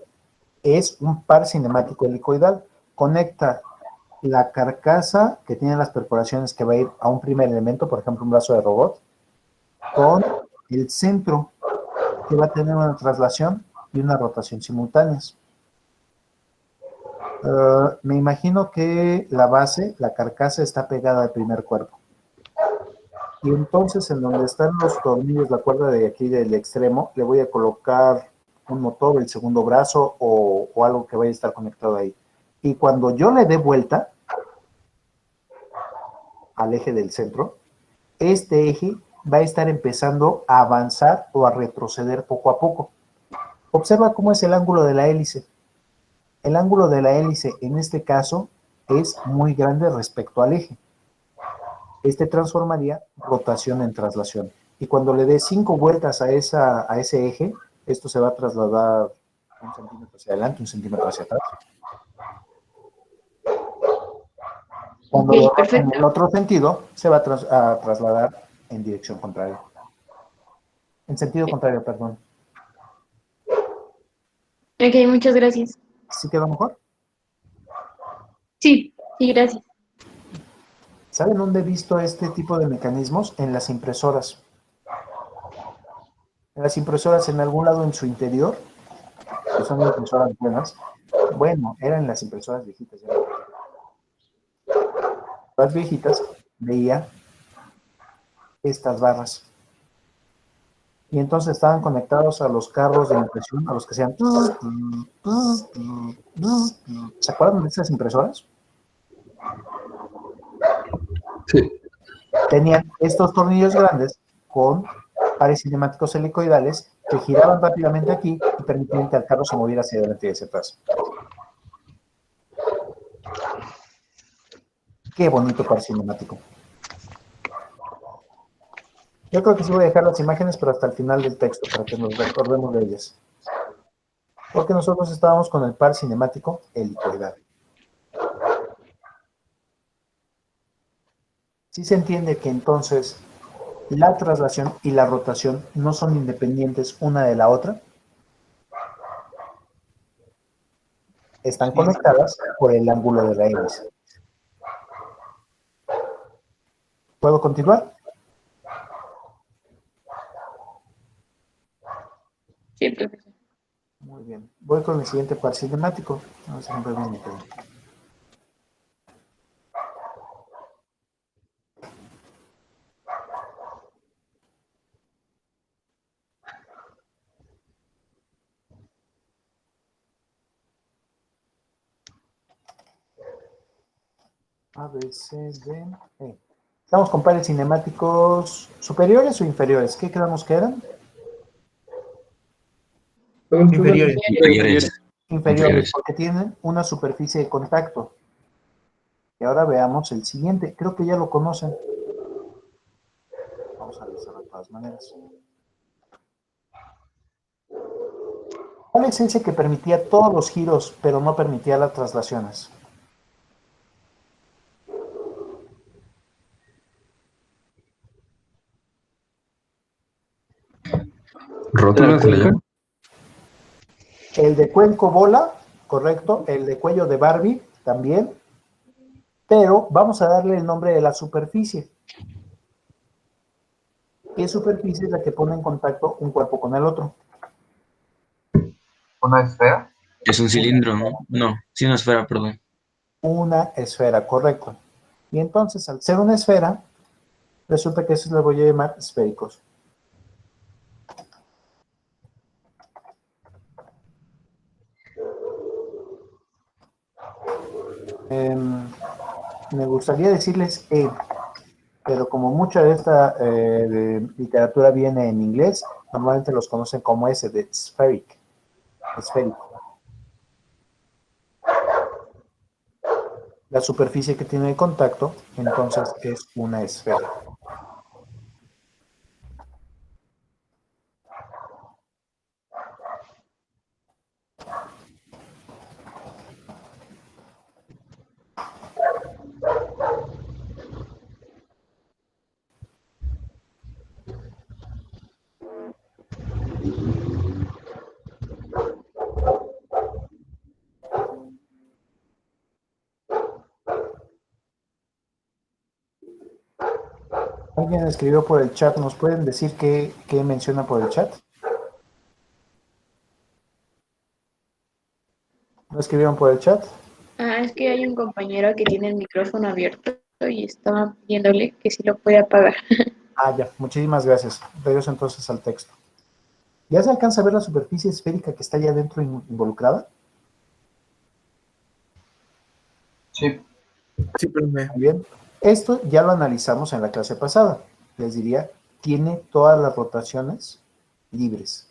es un par cinemático helicoidal. Conecta la carcasa que tiene las perforaciones que va a ir a un primer elemento, por ejemplo, un brazo de robot, con el centro que va a tener una traslación y una rotación simultáneas. Me imagino que la base, la carcasa, está pegada al primer cuerpo. Y entonces, en donde están los tornillos, la cuerda de aquí del extremo, le voy a colocar un motor, el segundo brazo o algo que vaya a estar conectado ahí. Y cuando yo le dé vuelta al eje del centro, este eje va a estar empezando a avanzar o a retroceder poco a poco. Observa cómo es el ángulo de la hélice. El ángulo de la hélice en este caso es muy grande respecto al eje. Este transformaría rotación en traslación. Y cuando le dé 5 vueltas a ese eje, esto se va a trasladar 1 centímetro hacia adelante, 1 centímetro hacia atrás. Cuando Ok, lo haga en perfecto. el otro sentido, se va a trasladar en dirección contraria. En sentido contrario, perdón. Ok, muchas gracias. ¿Sí quedó mejor? Sí, sí, gracias. ¿Saben dónde he visto este tipo de mecanismos? En las impresoras. En las impresoras, en algún lado en su interior, que son impresoras buenas. Bueno, eran las impresoras viejitas. Ya. Las viejitas veía estas barras. Y entonces estaban conectados a los carros de impresión, a los que sean. ¿Se acuerdan de esas impresoras? Sí. Tenían estos tornillos grandes con pares cinemáticos helicoidales que giraban rápidamente aquí y permitían que el carro se moviera hacia adelante y hacia atrás. Qué bonito par cinemático. Yo creo que sí voy a dejar las imágenes, pero hasta el final del texto, para que nos recordemos de ellas. Porque nosotros estábamos con el par cinemático helicoidal. Sí se entiende que entonces la traslación y la rotación no son independientes una de la otra. Están conectadas por el ángulo de la hélice. ¿Puedo continuar? Sí, profesor. Muy bien. Voy con el siguiente par cinemático. Vamos a ver bien me quedo. A, B, C, D, E. Estamos con pares cinemáticos superiores o inferiores. ¿Qué quedamos que eran? Inferiores. Inferiores. Inferiores, porque tienen una superficie de contacto. Y ahora veamos el siguiente. Creo que ya lo conocen. Vamos a revisarlo de todas maneras. ¿Cuál es ese que permitía todos los giros, pero no permitía las traslaciones? ¿Rótula se le llama? El de cuenco bola, correcto. El de cuello de Barbie, también. Pero vamos a darle el nombre de la superficie. ¿Qué superficie es la que pone en contacto un cuerpo con el otro? ¿Una esfera? Es un cilindro, ¿no? No, sí, una esfera, perdón. Una esfera, correcto. Y entonces, al ser una esfera, resulta que eso lo voy a llamar esféricos. Me gustaría decirles pero como mucha de esta literatura viene en inglés, normalmente los conocen como ese de spheric, esférico. La superficie que tiene contacto, entonces, es una esfera. Alguien escribió por el chat, ¿nos pueden decir qué menciona por el chat? ¿No escribieron por el chat? Ah, es que hay un compañero que tiene el micrófono abierto y estaba pidiéndole que si lo puede apagar. Ah, ya, muchísimas gracias. Regreso entonces al texto. ¿Ya se alcanza a ver la superficie esférica que está allá adentro involucrada? Sí. Sí, profe. Muy bien. Esto ya lo analizamos en la clase pasada. Les diría, tiene todas las rotaciones libres.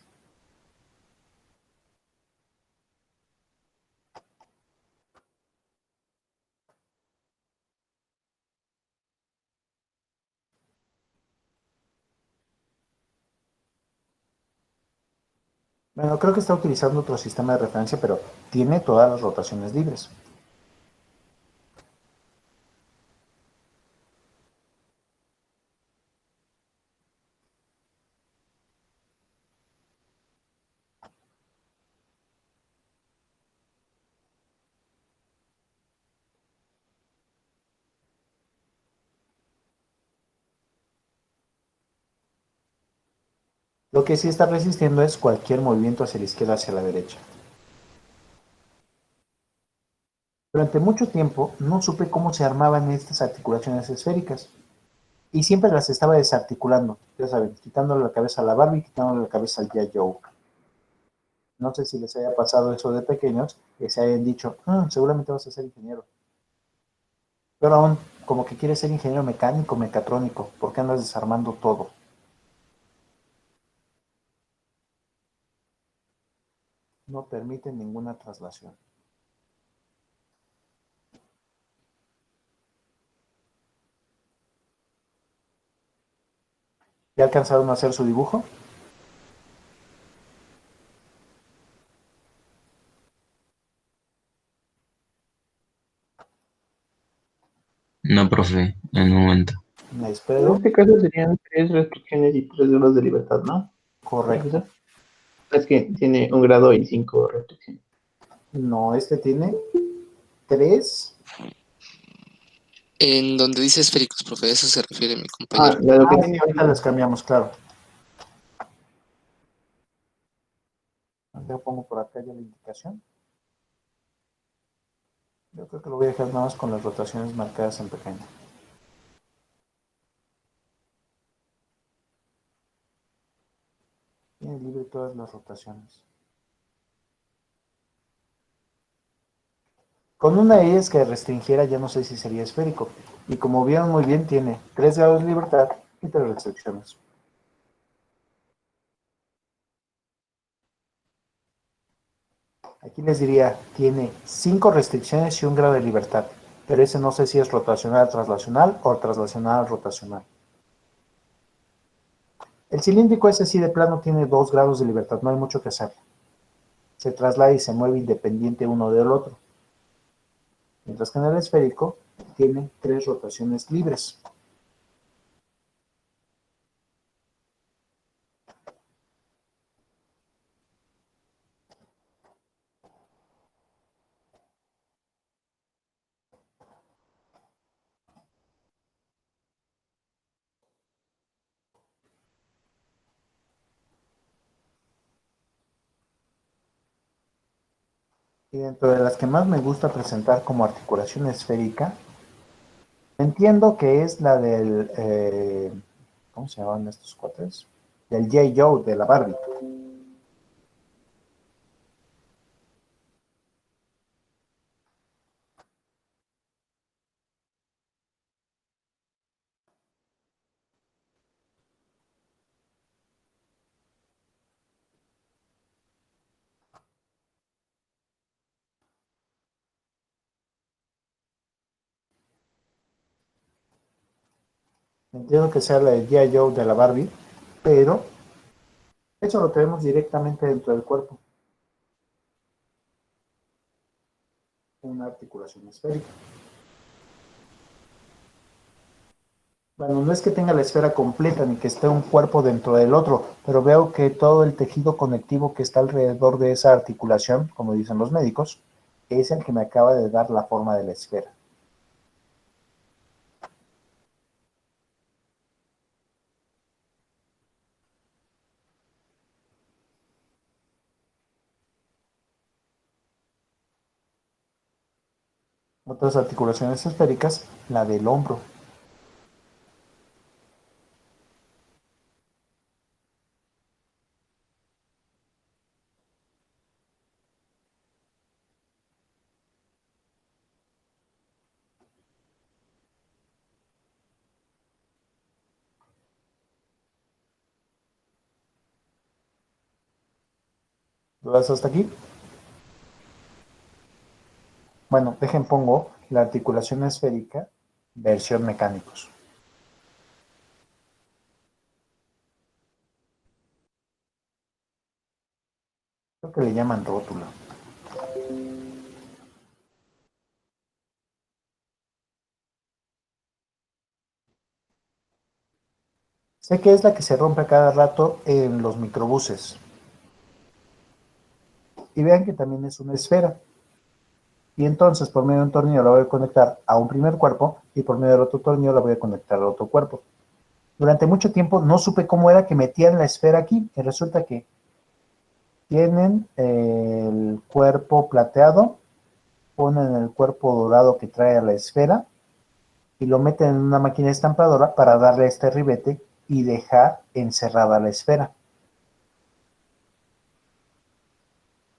Bueno, creo que está utilizando otro sistema de referencia, pero tiene todas las rotaciones libres. Lo que sí está resistiendo es cualquier movimiento hacia la izquierda, hacia la derecha. Durante mucho tiempo no supe cómo se armaban estas articulaciones esféricas y siempre las estaba desarticulando, ya saben, quitándole la cabeza a la Barbie, quitándole la cabeza al G.I. Joe. No sé si les haya pasado eso de pequeños, que se hayan dicho, seguramente vas a ser ingeniero. Pero aún, como que quieres ser ingeniero mecánico, mecatrónico, porque andas desarmando todo. No permiten ninguna traslación. ¿Ya alcanzaron a hacer su dibujo? No, profe, en un momento. Me En espero. este caso serían 3 restricciones y 3 grados de libertad, ¿no? Correcto. Profesor. Es que tiene 1 grado y 5 restricciones. No, este tiene 3. En donde dice esféricos, profe, a eso se refiere mi Ah, compañero. lo que Sí, tiene ahorita las cambiamos, claro. Ya pongo por acá ya la indicación. Yo creo que lo voy a dejar nada más con las rotaciones marcadas en pequeño. Tiene libre todas las rotaciones. Con una de ellas que restringiera ya no sé si sería esférico. Y como vieron muy bien, tiene 3 grados de libertad y 3 restricciones. Aquí les diría, tiene 5 restricciones y 1 grado de libertad. Pero ese no sé si es rotacional traslacional o traslacional rotacional. El cilíndrico ese sí de plano tiene 2 grados de libertad, no hay mucho que hacer. Se traslada y se mueve independiente uno del otro. Mientras que en el esférico tiene 3 rotaciones libres. Y dentro de las que más me gusta presentar como articulación esférica, entiendo que es la del, ¿cómo se llaman estos cuates? Del J. Joe, de la Barbie. Entiendo que sea la de G.I. Joe de la Barbie, pero eso lo tenemos directamente dentro del cuerpo. Una articulación esférica. Bueno, no es que tenga la esfera completa ni que esté un cuerpo dentro del otro, pero veo que todo el tejido conectivo que está alrededor de esa articulación, como dicen los médicos, es el que me acaba de dar la forma de la esfera. Otras articulaciones esféricas, la del hombro. ¿Dudas hasta aquí? Bueno, dejen pongo la articulación esférica, versión mecánicos. Creo que le llaman rótula. Sé que es la que se rompe a cada rato en los microbuses. Y vean que también es una esfera. Y entonces por medio de un tornillo la voy a conectar a un primer cuerpo y por medio del otro tornillo la voy a conectar al otro cuerpo. Durante mucho tiempo no supe cómo era que metían la esfera aquí. Y resulta que tienen el cuerpo plateado, ponen el cuerpo dorado que trae a la esfera y lo meten en una máquina estampadora para darle este ribete y dejar encerrada la esfera.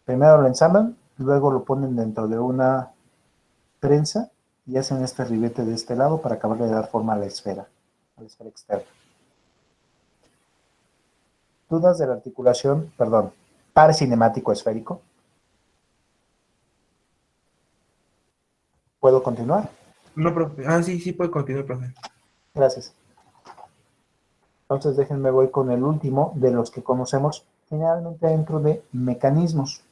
Primero lo ensamblan, luego lo ponen dentro de una prensa y hacen este ribete de este lado para acabar de dar forma a la esfera externa. ¿Dudas de la articulación, perdón, par cinemático esférico? ¿Puedo continuar? No, profe. Ah, sí, sí puede continuar, profe. Gracias. Entonces déjenme voy con el último de los que conocemos generalmente dentro de mecanismos.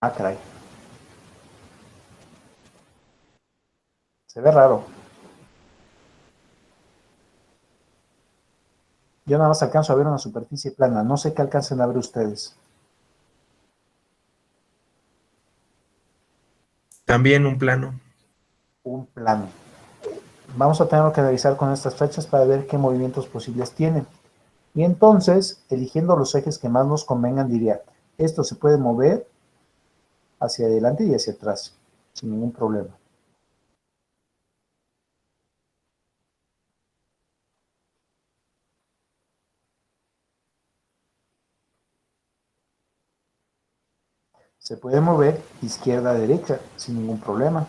Ah, caray. Se ve raro. Yo nada más alcanzo a ver una superficie plana. No sé qué alcancen a ver ustedes. También un plano. Un plano. Vamos a tener que analizar con estas flechas para ver qué movimientos posibles tienen. Y entonces, eligiendo los ejes que más nos convengan, diría, esto se puede mover hacia adelante y hacia atrás, sin ningún problema. Se puede mover izquierda a derecha, sin ningún problema.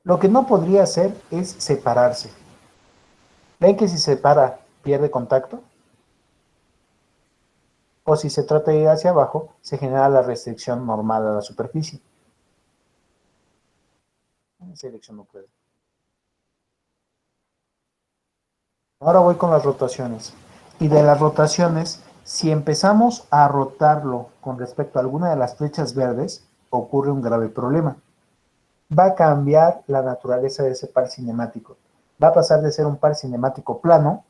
Lo que no podría hacer es separarse. ¿Ven que si se separa pierde contacto? O si se trata de ir hacia abajo, se genera la restricción normal a la superficie. Esa dirección no puede. Ahora voy con las rotaciones. Y de las rotaciones, si empezamos a rotarlo con respecto a alguna de las flechas verdes, ocurre un grave problema. Va a cambiar la naturaleza de ese par cinemático. Va a pasar de ser un par cinemático plano,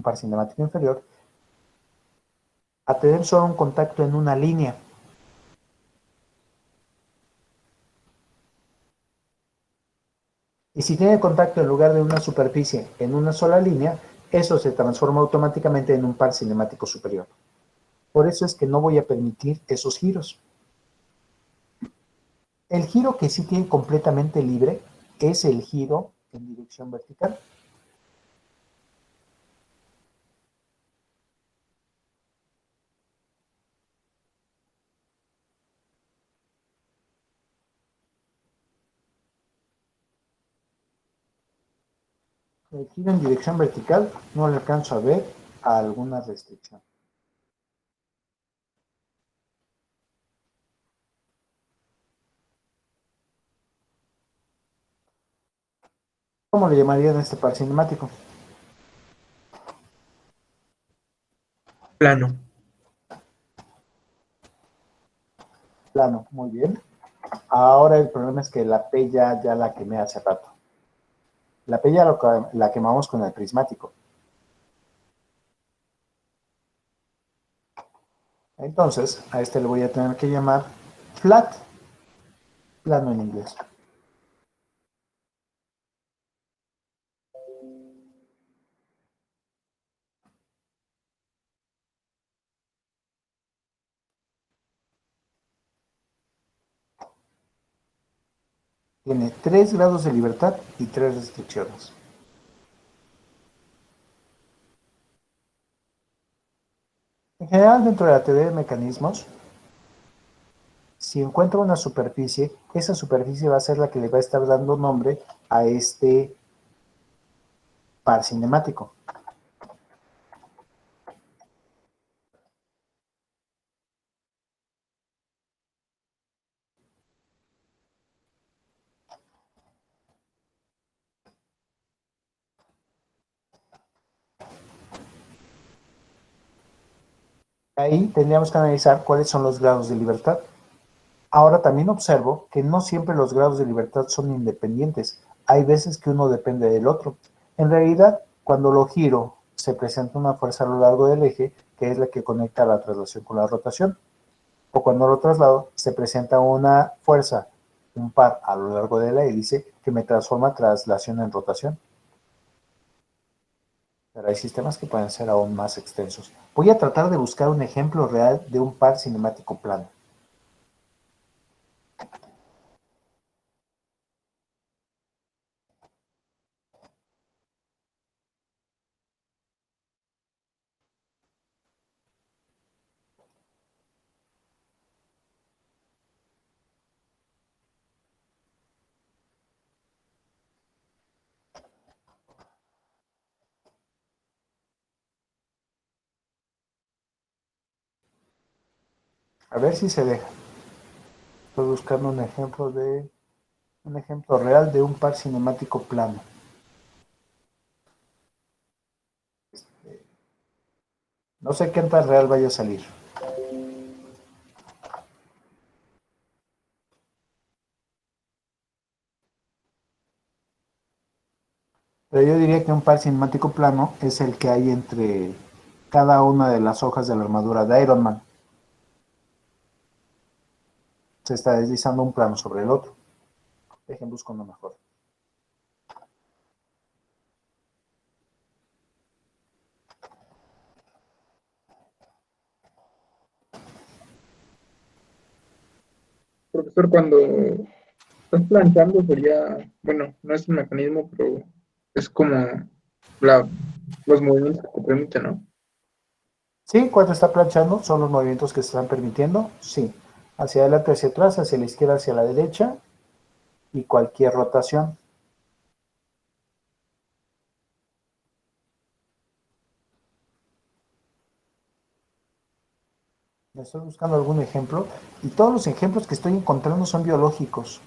un par cinemático inferior, a tener solo un contacto en una línea. Y si tiene contacto en lugar de una superficie en una sola línea, eso se transforma automáticamente en un par cinemático superior. Por eso es que no voy a permitir esos giros. El giro que sí tiene completamente libre es el giro en dirección vertical. El giro en dirección vertical no le alcanzo a ver a alguna restricción. ¿Cómo le llamarían a este par cinemático? Plano. Plano, muy bien. Ahora el problema es que la P ya la quemé hace rato. La P ya la quemamos con el prismático. Entonces, a este le voy a tener que llamar flat, plano en inglés. Tiene 3 grados de libertad y 3 restricciones. En general, dentro de la teoría de mecanismos, si encuentro una superficie, esa superficie va a ser la que le va a estar dando nombre a este par cinemático. Ahí tendríamos que analizar cuáles son los grados de libertad. Ahora también observo que no siempre los grados de libertad son independientes. Hay veces que uno depende del otro. En realidad, cuando lo giro, se presenta una fuerza a lo largo del eje, que es la que conecta la traslación con la rotación. O cuando lo traslado, se presenta una fuerza, un par a lo largo de la hélice, que me transforma traslación en rotación. Pero hay sistemas que pueden ser aún más extensos. Voy a tratar de buscar un ejemplo real de un par cinemático plano. A ver si se deja. Estoy buscando un ejemplo real de un par cinemático plano. No sé qué tan real vaya a salir. Pero yo diría que un par cinemático plano es el que hay entre cada una de las hojas de la armadura de Iron Man. Se está deslizando un plano sobre el otro. Dejen buscar uno mejor. Profesor, cuando estás planchando sería, bueno, no es un mecanismo, pero es como los movimientos que te permiten, ¿no? Sí, cuando está planchando son los movimientos que se están permitiendo. Sí, hacia adelante, hacia atrás, hacia la izquierda, hacia la derecha y cualquier rotación. Estoy buscando algún ejemplo y todos los ejemplos que estoy encontrando son biológicos,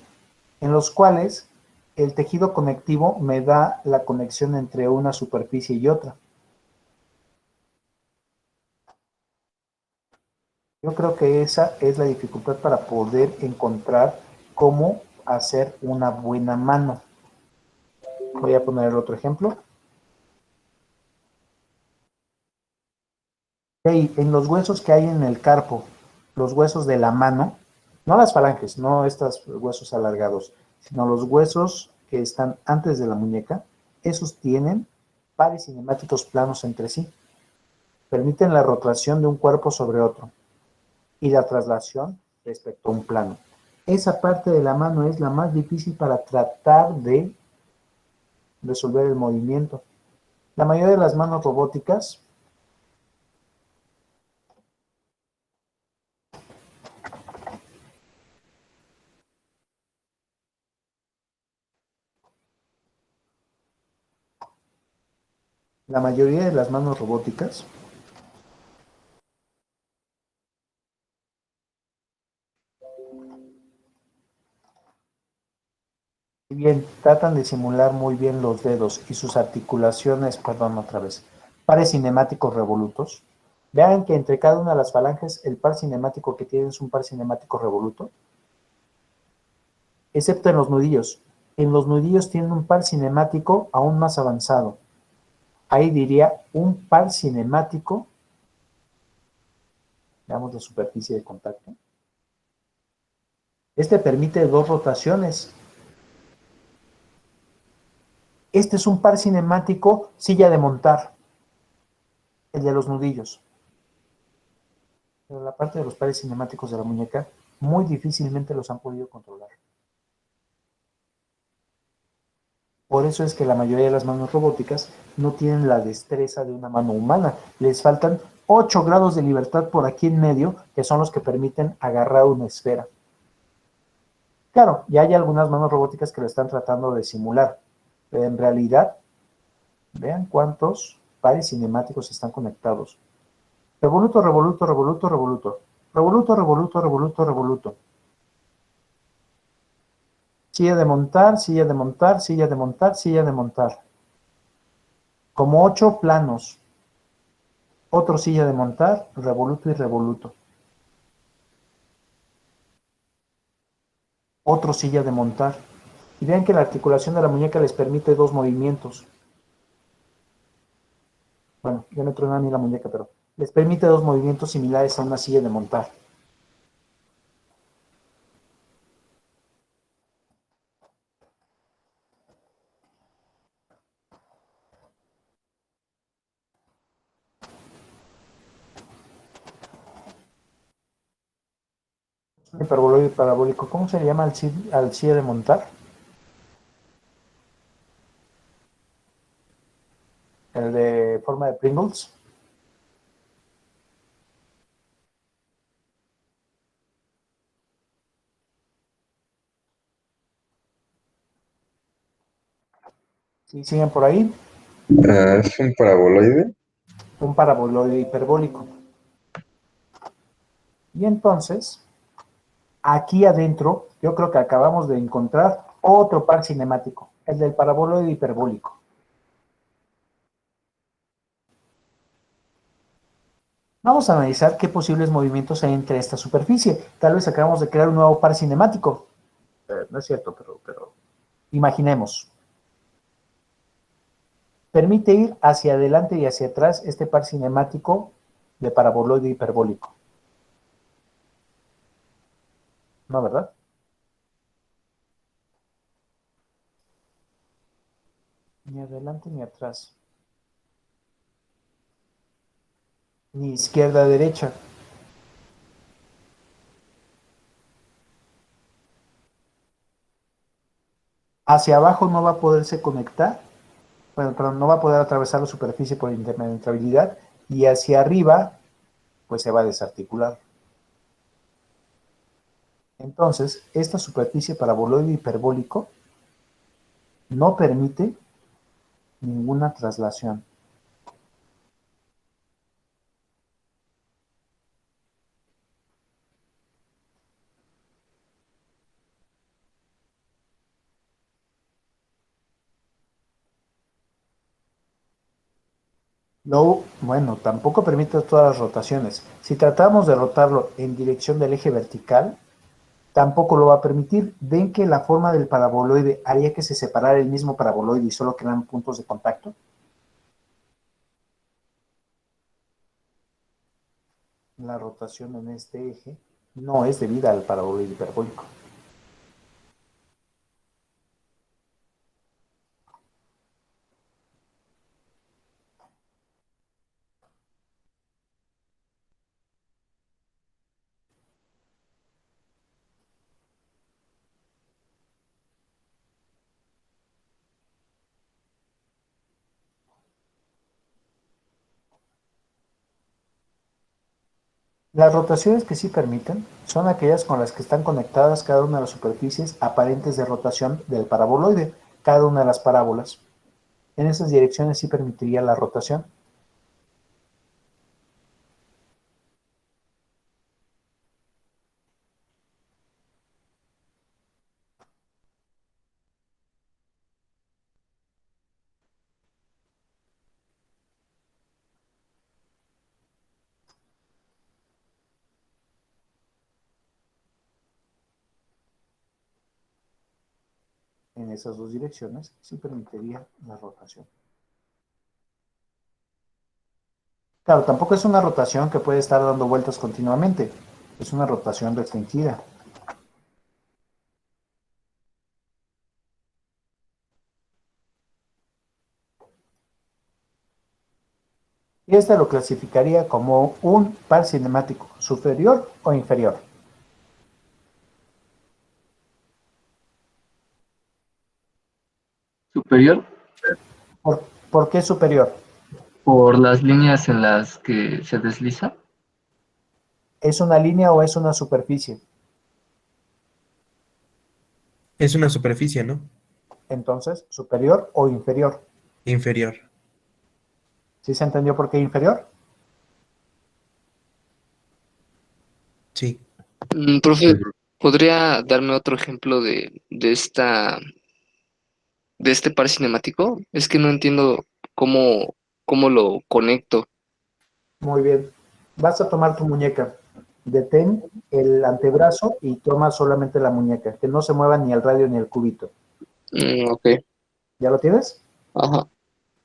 en los cuales el tejido conectivo me da la conexión entre una superficie y otra. Yo creo que esa es la dificultad para poder encontrar cómo hacer una buena mano. Voy a poner otro ejemplo. En los huesos que hay en el carpo, los huesos de la mano, no las falanges, no estos huesos alargados, sino los huesos que están antes de la muñeca, esos tienen pares cinemáticos planos entre sí. Permiten la rotación de un cuerpo sobre otro y la traslación respecto a un plano. Esa parte de la mano es la más difícil para tratar de resolver el movimiento. La mayoría de las manos robóticas si bien tratan de simular muy bien los dedos y sus articulaciones, perdón, otra vez, pares cinemáticos revolutos. Vean que entre cada una de las falanges, el par cinemático que tienen es un par cinemático revoluto, excepto en los nudillos. En los nudillos tienen un par cinemático aún más avanzado. Ahí diría un par cinemático. Veamos la superficie de contacto. Este permite dos rotaciones. Este es un par cinemático silla de montar, el de los nudillos. Pero la parte de los pares cinemáticos de la muñeca, muy difícilmente los han podido controlar. Por eso es que la mayoría de las manos robóticas no tienen la destreza de una mano humana. Les faltan 8 grados de libertad por aquí en medio, que son los que permiten agarrar una esfera. Claro, ya hay algunas manos robóticas que lo están tratando de simular, pero en realidad, vean cuántos pares cinemáticos están conectados. Revoluto, revoluto, revoluto, revoluto. Revoluto, revoluto, revoluto, revoluto. Silla de montar, silla de montar, silla de montar, silla de montar. Como 8 planos. Otro silla de montar, revoluto y revoluto. Otro silla de montar. Y vean que la articulación de la muñeca les permite 2 movimientos. Bueno, ya me tronó a mí la muñeca, pero les permite 2 movimientos similares a una silla de montar. Hiperboloide parabólico. ¿Cómo se le llama al silla de montar? El de forma de Pringles. ¿Sí siguen por ahí? Es un paraboloide. Un paraboloide hiperbólico. Y entonces, aquí adentro, yo creo que acabamos de encontrar otro par cinemático, el del paraboloide hiperbólico. Vamos a analizar qué posibles movimientos hay entre esta superficie. Tal vez acabamos de crear un nuevo par cinemático. No es cierto, pero imaginemos. Permite ir hacia adelante y hacia atrás este par cinemático de paraboloide hiperbólico. ¿No, verdad? Ni adelante ni atrás. Ni izquierda a derecha. Hacia abajo no va a poderse conectar. Bueno, perdón, no va a poder atravesar la superficie por interpenetrabilidad. Y hacia arriba, pues se va a desarticular. Entonces, esta superficie paraboloide hiperbólico no permite ninguna traslación. Bueno, tampoco permite todas las rotaciones. Si tratamos de rotarlo en dirección del eje vertical, tampoco lo va a permitir. ¿Ven que la forma del paraboloide haría que se separara el mismo paraboloide y solo quedan puntos de contacto? la rotación en este eje no es debida al paraboloide hiperbólico. Las rotaciones que sí permiten son aquellas con las que están conectadas cada una de las superficies aparentes de rotación del paraboloide, cada una de las parábolas. En esas direcciones sí permitiría la rotación. En esas dos direcciones sí permitiría la rotación. Claro, tampoco es una rotación que puede estar dando vueltas continuamente. Es una rotación restringida. Y este lo clasificaría como un par cinemático superior o inferior. Superior ¿Por qué superior? por las líneas en las que se desliza. ¿Es una línea o es una superficie? Es una superficie, ¿no? Entonces, ¿superior o inferior? Inferior. ¿Sí se entendió por qué inferior? Sí. Profe, ¿podría darme otro ejemplo de este par cinemático? Es que no entiendo cómo lo conecto. Muy bien. Vas a tomar tu muñeca. Detén el antebrazo y toma solamente la muñeca. Que no se mueva ni el radio ni el cubito. Ok. ¿Ya lo tienes? Ajá.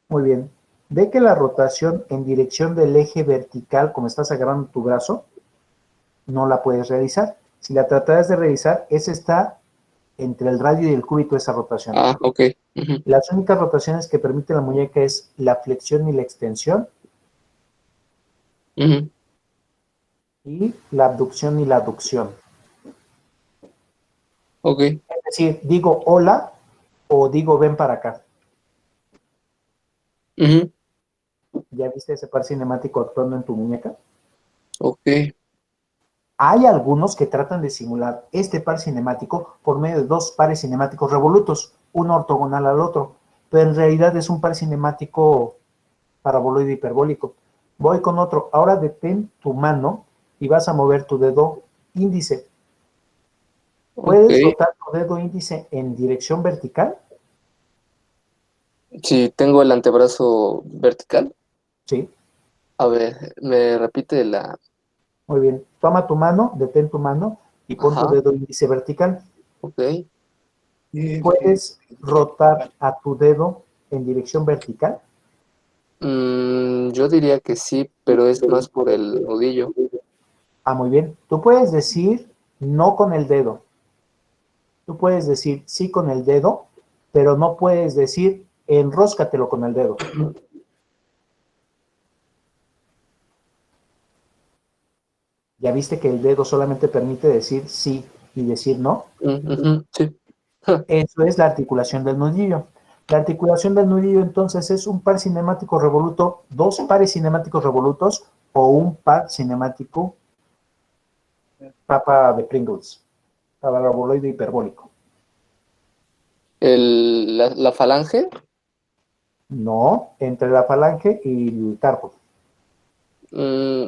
Muy bien. Ve que la rotación en dirección del eje vertical, como estás agarrando tu brazo, no la puedes realizar. Si la tratas de realizar, esa está entre el radio y el cúbito, esa rotación. Ah, ok. Ujú. Las únicas rotaciones que permite la muñeca es la flexión y la extensión, Ujú. y la abducción y la aducción. Ok. Es decir, digo hola o digo ven para acá. Ujú. ¿Ya viste ese par cinemático actuando en tu muñeca? Ok. Hay algunos que tratan de simular este par cinemático por medio de dos pares cinemáticos revolutos, uno ortogonal al otro, pero en realidad es un par cinemático paraboloide hiperbólico. Voy con otro. Ahora detén tu mano y vas a mover tu dedo índice. ¿Puedes Ok. rotar tu dedo índice en dirección vertical? Si tengo el antebrazo vertical, Sí. a ver, me repite la. Muy bien. Toma tu mano, detén tu mano y pon tu Ajá. dedo índice vertical. Ok. ¿Puedes rotar a tu dedo en dirección vertical? Yo diría que sí, pero es más por el nudillo. Ah, muy bien. Tú puedes decir no con el dedo. Tú puedes decir sí con el dedo, pero no puedes decir enróscatelo con el dedo. ¿Ya viste que el dedo solamente permite decir sí y decir no? Ujú, sí. Eso es la articulación del nudillo. La articulación del nudillo entonces es un par cinemático revoluto, dos pares cinemáticos revolutos o un par cinemático papa de Pringles, paraboloide hiperbólico. La falange, No, entre la falange y el carpo,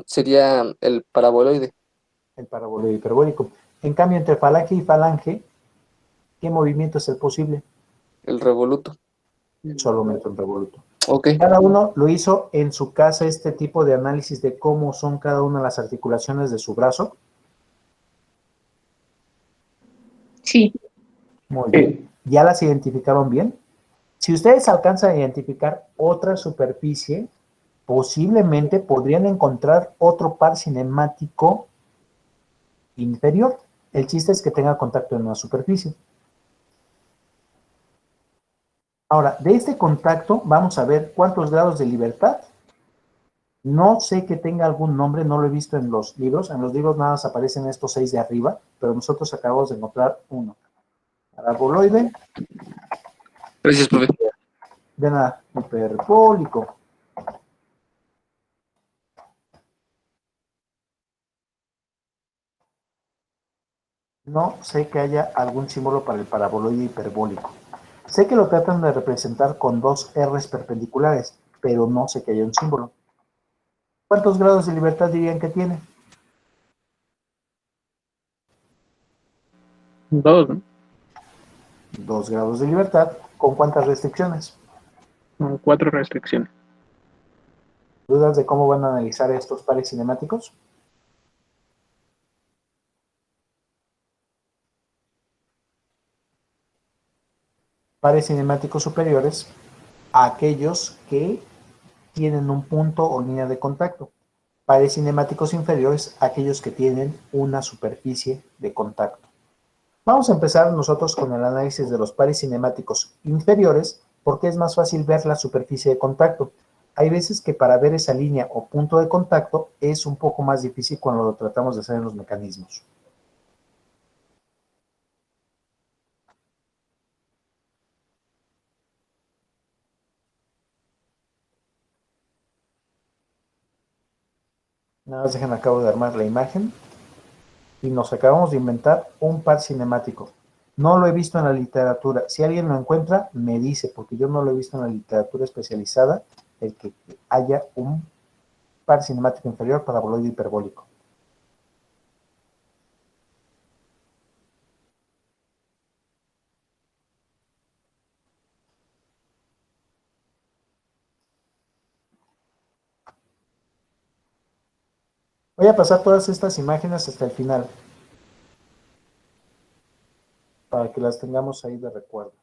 sería el paraboloide, el paraboloide hiperbólico. En cambio, entre falange y falange, ¿qué movimiento es el posible? el revoluto. Solamente un revoluto. Ok. Cada uno lo hizo en su casa este tipo de análisis de cómo son cada una de las articulaciones de su brazo. Sí. Muy bien. ¿Ya las identificaron bien? Si ustedes alcanzan a identificar otra superficie posiblemente podrían encontrar otro par cinemático inferior. El chiste es que tenga contacto en una superficie. Ahora, de este contacto vamos a ver cuántos grados de libertad. No sé que tenga algún nombre, no lo he visto en los libros. En los libros nada más aparecen estos 6 de arriba, pero nosotros acabamos de encontrar uno. Paraboloide. Gracias, profe. De nada, hiperbólico. No sé que haya algún símbolo para el paraboloide hiperbólico. Sé que lo tratan de representar con dos R's perpendiculares, pero no sé que haya un símbolo. ¿Cuántos grados de libertad dirían que tiene? 2, ¿no? 2 grados de libertad. ¿Con cuántas restricciones? Con 4 restricciones. ¿Dudas de cómo van a analizar estos pares cinemáticos? Pares cinemáticos superiores a aquellos que tienen un punto o línea de contacto. Pares cinemáticos inferiores a aquellos que tienen una superficie de contacto. Vamos a empezar nosotros con el análisis de los pares cinemáticos inferiores porque es más fácil ver la superficie de contacto. Hay veces que para ver esa línea o punto de contacto es un poco más difícil cuando lo tratamos de hacer en los mecanismos. Nada más dejen, acabo de armar la imagen y nos acabamos de inventar un par cinemático. No lo he visto en la literatura. Si alguien lo encuentra, me dice, porque yo no lo he visto en la literatura especializada, el que haya un par cinemático inferior paraboloide hiperbólico. Voy a pasar todas estas imágenes hasta el final, para que las tengamos ahí de recuerdo.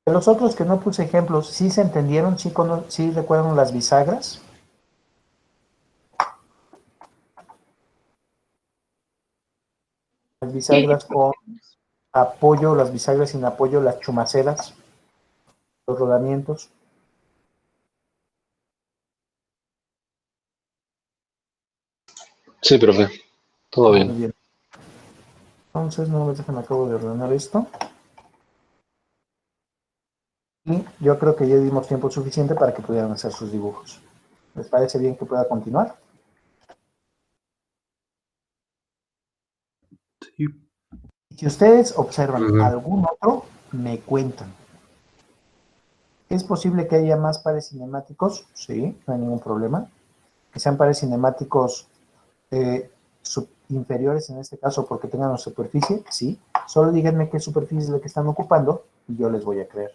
De los otros que no puse ejemplos, ¿sí se entendieron? ¿Sí recuerdan las bisagras? Las Sí, bisagras con apoyo, las bisagras sin apoyo, las chumaceras, los rodamientos. Sí, profe. Todo Muy bien. bien. Entonces, no me dejen, acabo de ordenar esto. Y yo creo que ya dimos tiempo suficiente para que pudieran hacer sus dibujos. ¿Les parece bien que pueda continuar? Sí. Si ustedes observan Ujú. algún otro, me cuentan. ¿Es posible que haya más pares cinemáticos? Sí, no hay ningún problema. Que sean pares cinemáticos inferiores en este caso porque tengan una superficie, sí. Solo díganme qué superficie es la que están ocupando y yo les voy a creer.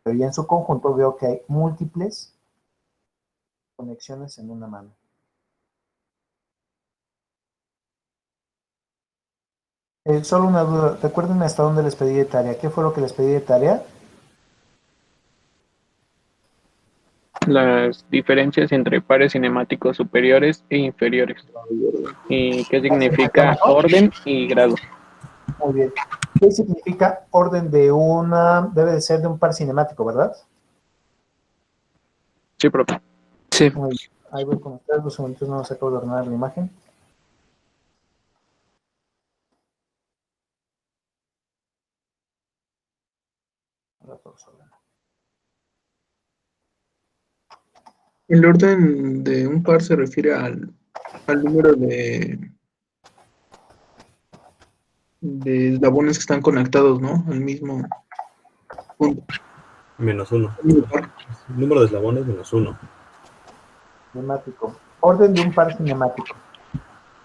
Pero ya en su conjunto veo que hay múltiples conexiones en una mano. Solo una duda, recuerden hasta dónde les pedí de tarea. ¿Qué fue lo que les pedí de tarea? Las diferencias entre pares cinemáticos superiores e inferiores. ¿Y qué significa orden y grado? Muy bien. ¿Qué significa orden de una? Debe de ser de un par cinemático, ¿verdad? Sí, profe. Sí. Muy bien. Ahí voy con ustedes, 2 segundos, no se acabo de ordenar la imagen. El orden de un par se refiere al número de eslabones que están conectados, ¿no? Al mismo punto. -1. Al mismo par. El número de eslabones -1. Cinemático. Orden de un par cinemático.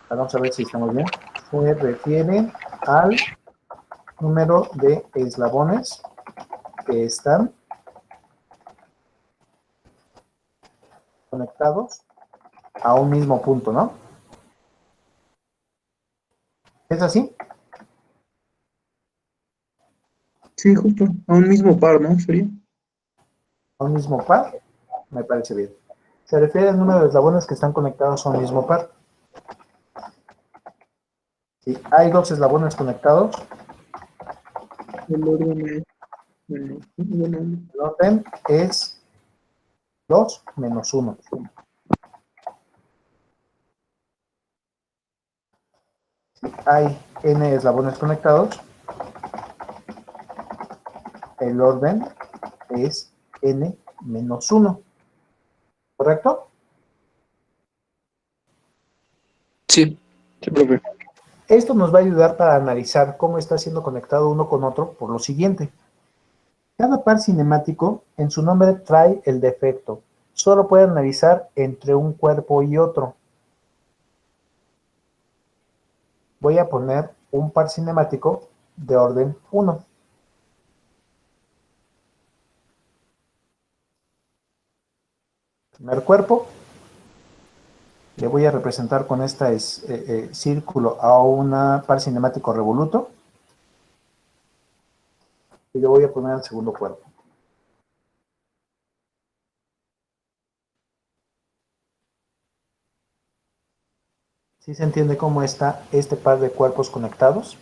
Vamos a ver si estamos bien. Se refiere al número de eslabones que están conectados a un mismo punto, ¿no? ¿Es así? Sí, justo. A un mismo par, ¿no? Sería. ¿A un mismo par? Me parece bien. Se refiere al número de eslabones que están conectados a un mismo par. Si hay dos eslabones conectados, El orden es... el orden es 2 menos 1. Si hay n eslabones conectados, el orden es n menos 1. ¿Correcto? Sí. Sí, profe. Esto nos va a ayudar para analizar cómo está siendo conectado uno con otro por lo siguiente. Cada par cinemático en su nombre trae el defecto. Solo puede analizar entre un cuerpo y otro. Voy a poner un par cinemático de orden 1. Primer cuerpo. Le voy a representar con este círculo a una par cinemático revoluto. Y le voy a poner el segundo cuerpo. ¿Sí se entiende cómo está este par de cuerpos conectados?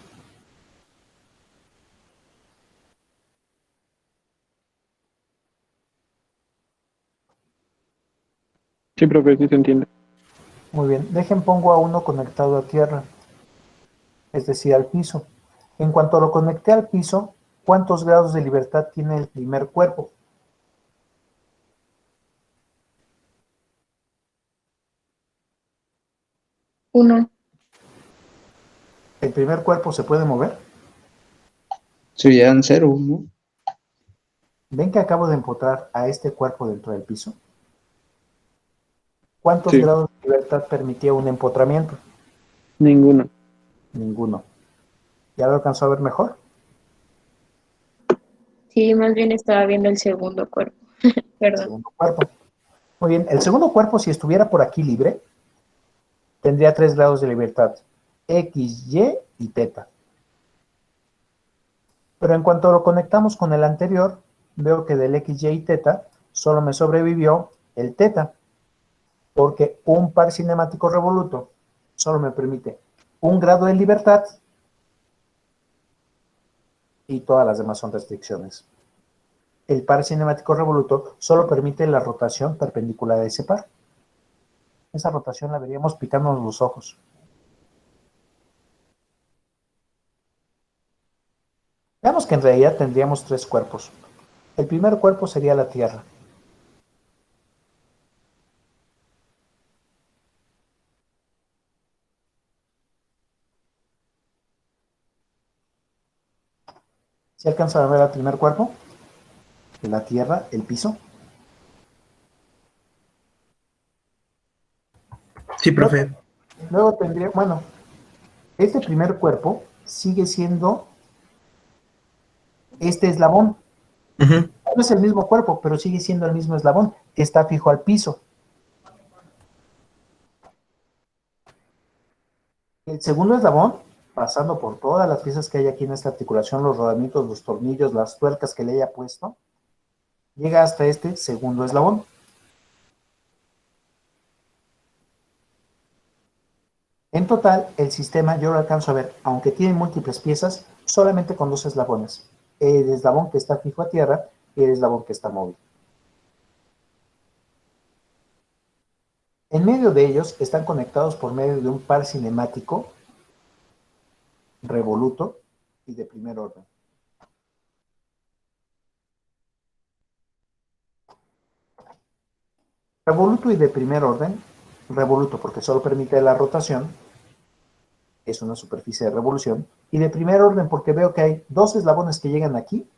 Sí, profe, sí se entiende. Muy bien, pongo a uno conectado a tierra, es decir, al piso. En cuanto lo conecté al piso, ¿cuántos grados de libertad tiene el primer cuerpo? Uno. ¿El primer cuerpo se puede mover? Serían 0, ¿no? ¿Ven que acabo de empotrar a este cuerpo dentro del piso? ¿Cuántos Sí. grados de libertad permitía un empotramiento? Ninguno. Ninguno. ¿Ya lo alcanzó a ver mejor? Sí, más bien estaba viendo el segundo cuerpo. Perdón. Segundo cuerpo. Muy bien, el segundo cuerpo, si estuviera por aquí libre, tendría 3 grados de libertad, X, Y y teta. Pero en cuanto lo conectamos con el anterior, veo que del X, Y y teta solo me sobrevivió el teta, porque un par cinemático revoluto solo me permite 1 grado de libertad y todas las demás son restricciones. El par cinemático revoluto solo permite la rotación perpendicular a ese par. Esa rotación la veríamos picándonos los ojos. Veamos que en realidad tendríamos 3 cuerpos. El primer cuerpo sería la Tierra. ¿Se alcanza a ver el primer cuerpo? La Tierra, el piso. Sí, profe. Luego tendría, bueno, este primer cuerpo sigue siendo este eslabón. Ujú. No es el mismo cuerpo, pero sigue siendo el mismo eslabón, que está fijo al piso. El segundo eslabón, pasando por todas las piezas que hay aquí en esta articulación, los rodamientos, los tornillos, las tuercas que le haya puesto, llega hasta este segundo eslabón. En total, el sistema yo lo alcanzo a ver, aunque tiene múltiples piezas, solamente con 2 eslabones. El eslabón que está fijo a tierra y el eslabón que está móvil. En medio de ellos están conectados por medio de un par cinemático revoluto y de primer orden. Revoluto y de primer orden, revoluto porque solo permite la rotación, es una superficie de revolución, y de primer orden porque veo que hay dos eslabones que llegan aquí,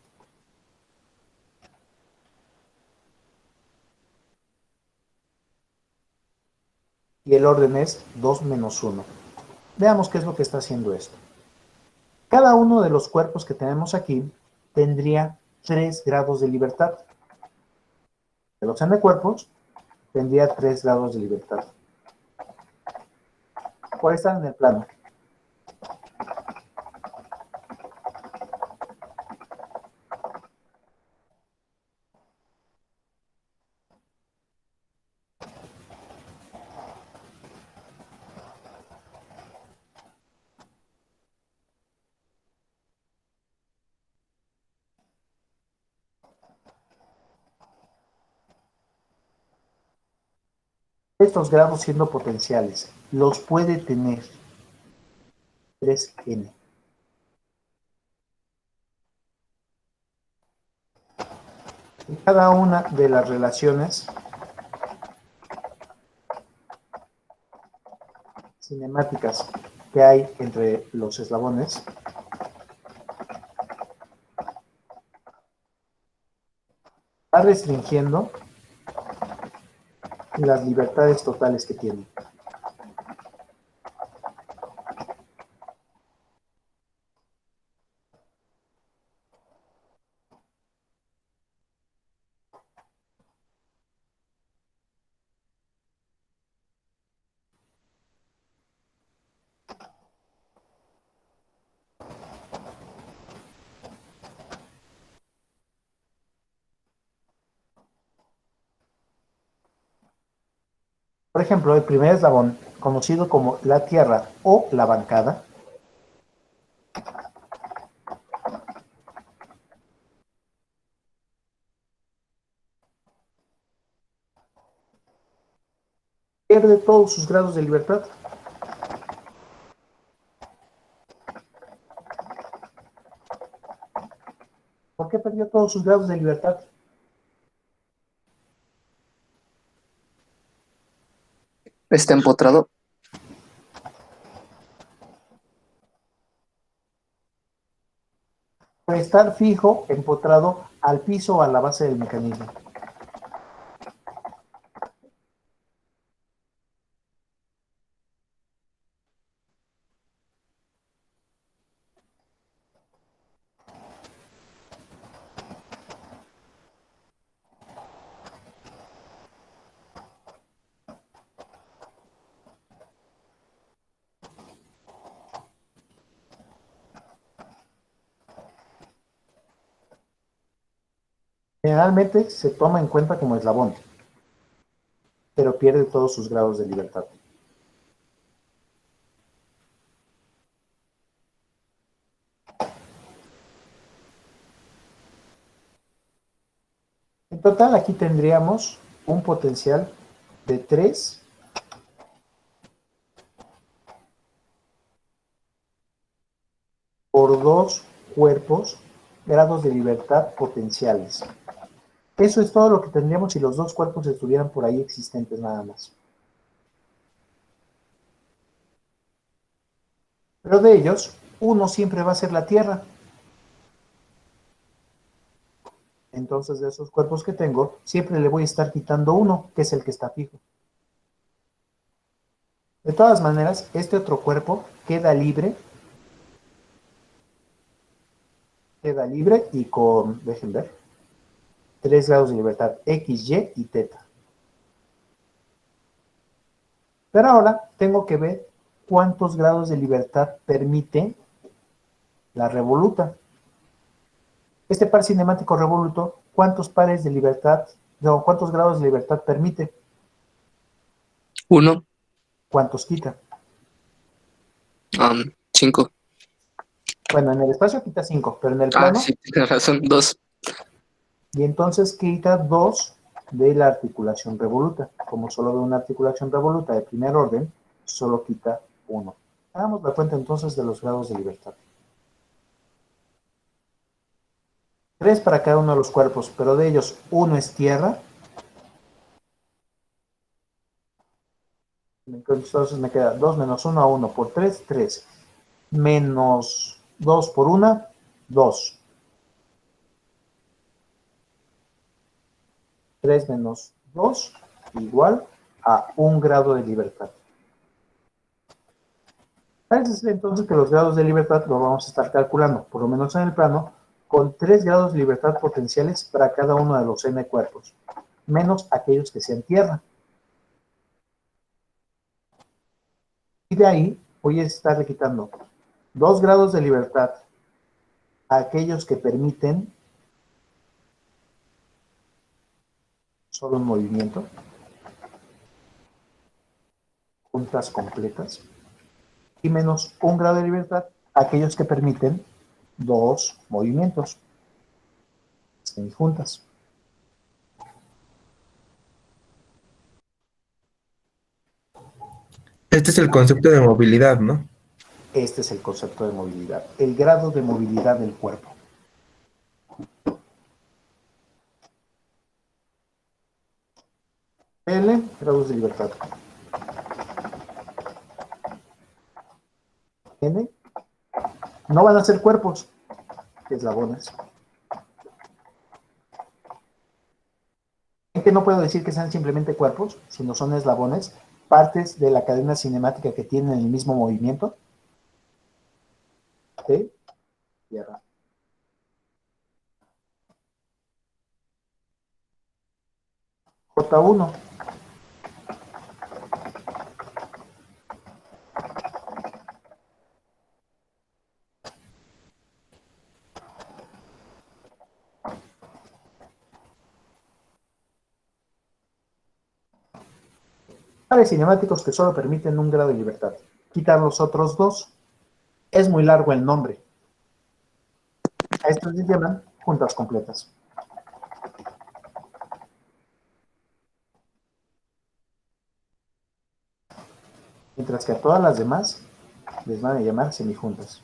y el orden es 2 menos 1. Veamos qué es lo que está haciendo esto. Cada uno de los cuerpos que tenemos aquí tendría 3 grados de libertad. El n de cuerpos tendría 3 grados de libertad. Por estar en el plano. Estos grados siendo potenciales, los puede tener 3n. Y cada una de las relaciones cinemáticas que hay entre los eslabones va restringiendo las libertades totales que tiene. Por ejemplo, el primer eslabón, conocido como la tierra o la bancada, pierde todos sus grados de libertad. ¿Por qué perdió todos sus grados de libertad? Está empotrado. Puede estar fijo, empotrado al piso o a la base del mecanismo. Generalmente se toma en cuenta como eslabón, pero pierde todos sus grados de libertad. En total aquí tendríamos un potencial de 3 por 2 cuerpos grados de libertad potenciales. Eso es todo lo que tendríamos si los dos cuerpos estuvieran por ahí existentes nada más. Pero de ellos, uno siempre va a ser la Tierra. Entonces, de esos cuerpos que tengo, siempre le voy a estar quitando uno, que es el que está fijo. De todas maneras, este otro cuerpo queda libre y con, dejen ver, 3 grados de libertad, X, Y y teta. Pero ahora tengo que ver cuántos grados de libertad permite la revoluta. Este par cinemático revoluto, ¿cuántos pares de libertad, no, cuántos grados de libertad permite? 1. ¿Cuántos quita? 5. Bueno, en el espacio quita 5, pero en el plano... Sí, tienes razón, 2. Y entonces quita 2 de la articulación revoluta. Como solo veo una articulación revoluta de primer orden, solo quita 1. Hagamos la cuenta entonces de los grados de libertad. 3 para cada uno de los cuerpos, pero de ellos uno es tierra, Entonces me queda 2 menos 1 a 1 por 3, 3. Menos 2 por 1, 2. 3 menos 2 igual a 1 grado de libertad. Parece ser entonces que los grados de libertad los vamos a estar calculando, por lo menos en el plano, con 3 grados de libertad potenciales para cada uno de los n cuerpos, menos aquellos que sean tierra. Y de ahí voy a estarle quitando 2 grados de libertad a aquellos que permiten solo un movimiento, juntas completas, y menos 1 grado de libertad a aquellos que permiten 2 movimientos semijuntas. Este es el concepto de movilidad, ¿no? Este es el concepto de movilidad, el grado de movilidad del cuerpo. L, grados de libertad. N, no van a ser cuerpos, eslabones. ¿En que no puedo decir que sean simplemente cuerpos, sino son eslabones, partes de la cadena cinemática que tienen el mismo movimiento? T, tierra. J1. Pares cinemáticos que solo permiten 1 grado de libertad. Quitar los otros 2. Es muy largo el nombre. A estos se llaman juntas completas. Mientras que a todas las demás les van a llamar semijuntas.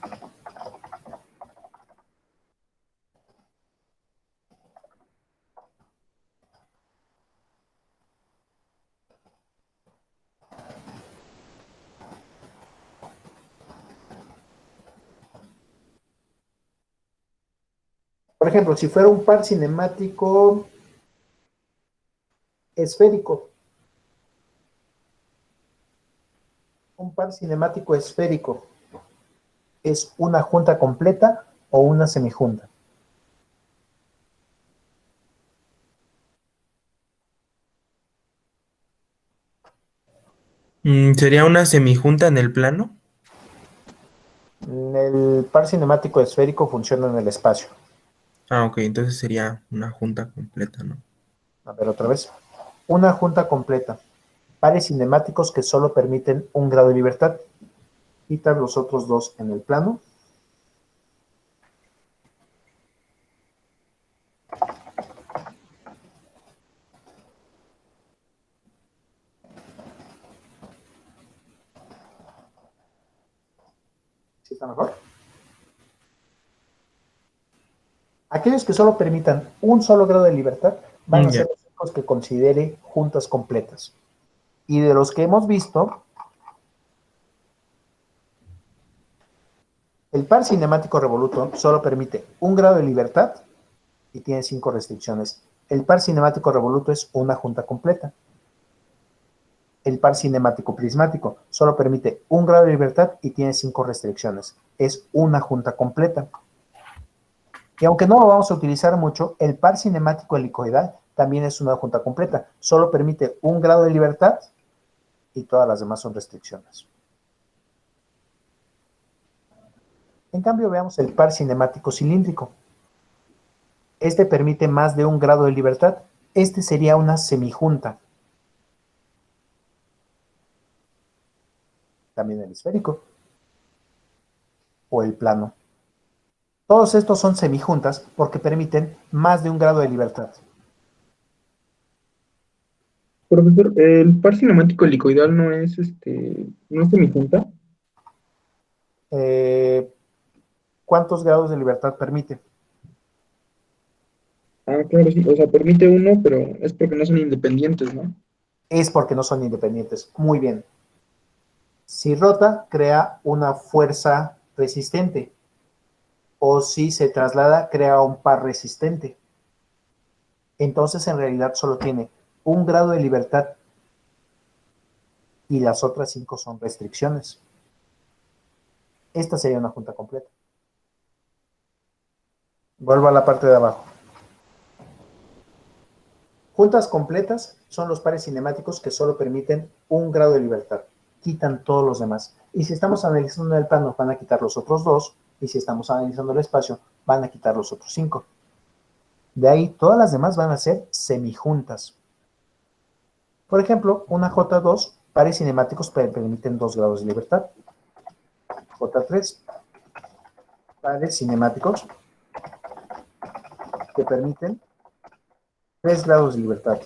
Por ejemplo, si fuera un par cinemático esférico. Un par cinemático esférico es una junta completa o una semijunta. ¿Sería una semijunta en el plano? El par cinemático esférico funciona en el espacio. Ah, ok, entonces sería una junta completa, ¿no? A ver, otra vez. Una junta completa. Pares cinemáticos que solo permiten 1 grado de libertad. Quitar los otros 2 en el plano. ¿Sí está mejor? Aquellos que solo permitan 1 solo grado de libertad van a ser los únicos que considere juntas completas. Y de los que hemos visto, el par cinemático revoluto solo permite 1 grado de libertad y tiene 5 restricciones. El par cinemático revoluto es una junta completa. El par cinemático prismático solo permite 1 grado de libertad y tiene 5 restricciones. Es una junta completa. Y aunque no lo vamos a utilizar mucho, el par cinemático helicoidal también es una junta completa. Solo permite 1 grado de libertad y todas las demás son restricciones. En cambio, veamos el par cinemático cilíndrico. Este permite más de 1 grado de libertad. Este sería una semijunta. También el esférico. O el plano. Todos estos son semijuntas porque permiten más de 1 grado de libertad. Profesor, el par cinemático helicoidal no es semijunta. ¿Cuántos grados de libertad permite? Ah, claro, sí. O sea, permite 1, pero es porque no son independientes, ¿no? Es porque no son independientes. Muy bien. Si rota, crea una fuerza resistente. O si se traslada, crea un par resistente. Entonces, en realidad, solo tiene un grado de libertad y las otras 5 son restricciones. Esta sería una junta completa. Vuelvo a la parte de abajo. Juntas completas son los pares cinemáticos que solo permiten un grado de libertad. Quitan todos los demás. Y si estamos analizando el plano, van a quitar los otros 2. Y si estamos analizando el espacio, van a quitar los otros 5. De ahí, todas las demás van a ser semijuntas. Por ejemplo, una J2, pares cinemáticos permiten 2 grados de libertad. J3, pares cinemáticos que permiten 3 grados de libertad.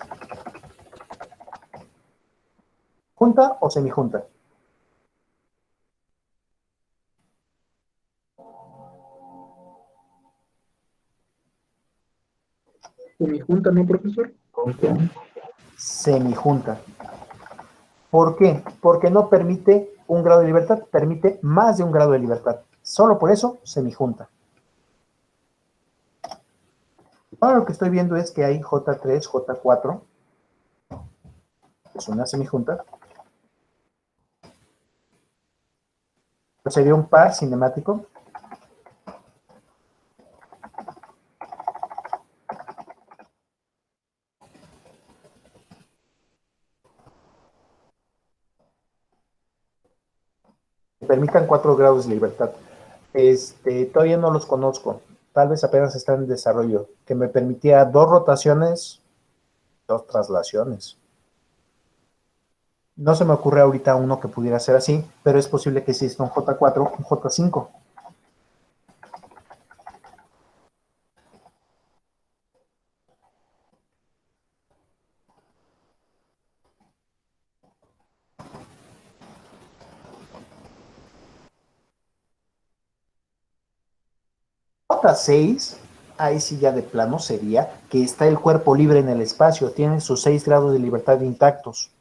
¿Junta o semijunta? Semijunta, ¿no, profesor? Semijunta. ¿Por qué? Porque no permite un grado de libertad, permite más de un grado de libertad. Solo por eso, semijunta. Ahora lo que estoy viendo es que hay J3, J4, que es una semijunta. Sería un par cinemático. Permitan 4 grados de libertad. Todavía no los conozco. Tal vez apenas están en desarrollo. Que me permitía 2 rotaciones, 2 traslaciones. No se me ocurre ahorita uno que pudiera ser así, pero es posible que exista un J4, un J5. J6, ahí sí ya de plano sería que está el cuerpo libre en el espacio, tiene sus 6 grados de libertad intactos.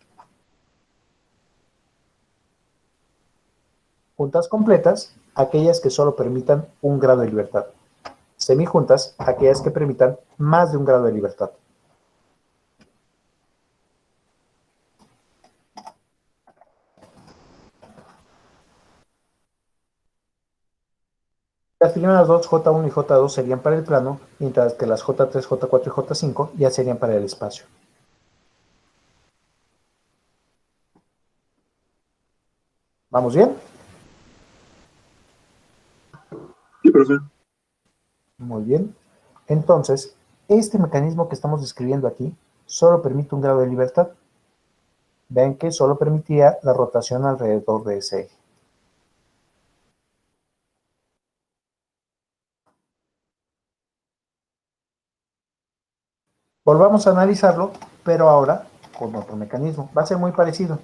Juntas completas, aquellas que solo permitan un grado de libertad. Semijuntas, aquellas que permitan más de un grado de libertad. Las primeras dos, J1 y J2, serían para el plano, mientras que las J3, J4 y J5 ya serían para el espacio. ¿Vamos bien? Sí, profe. Muy bien. Entonces, este mecanismo que estamos describiendo aquí solo permite un grado de libertad. Ven que solo permitía la rotación alrededor de ese eje. Volvamos a analizarlo, pero ahora con otro mecanismo. Va a ser muy parecido.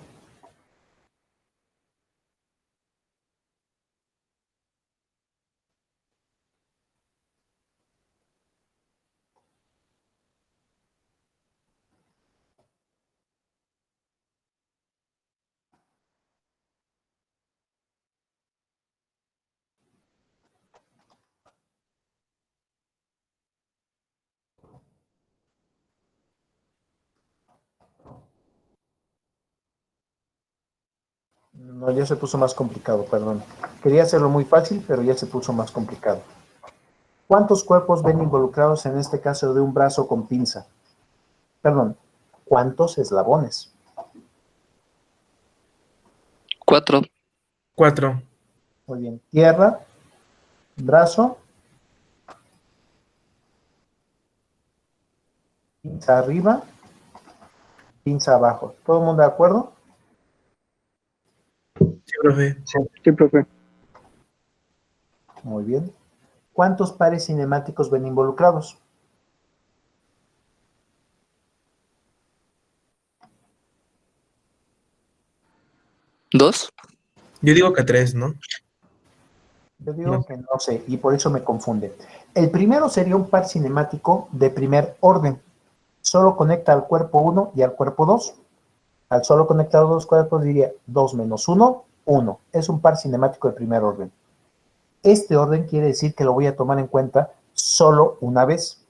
No, ya se puso más complicado, perdón. Quería hacerlo muy fácil, pero ya se puso más complicado. ¿Cuántos cuerpos ven involucrados en este caso de un brazo con pinza? Perdón, ¿cuántos eslabones? 4. 4. Muy bien. Tierra, brazo, pinza arriba, pinza abajo. ¿Todo el mundo de acuerdo? Sí, profe. Sí, profe. Muy bien. ¿Cuántos pares cinemáticos ven involucrados? ¿2? Yo digo que 3, ¿no? Yo digo No. que no sé, y por eso me confunde. El primero sería un par cinemático de primer orden. Solo conecta al cuerpo 1 y al cuerpo 2. Al solo conectar los dos cuerpos diría 2 menos 1, 1. Es un par cinemático de primer orden. Este orden quiere decir que lo voy a tomar en cuenta solo una vez.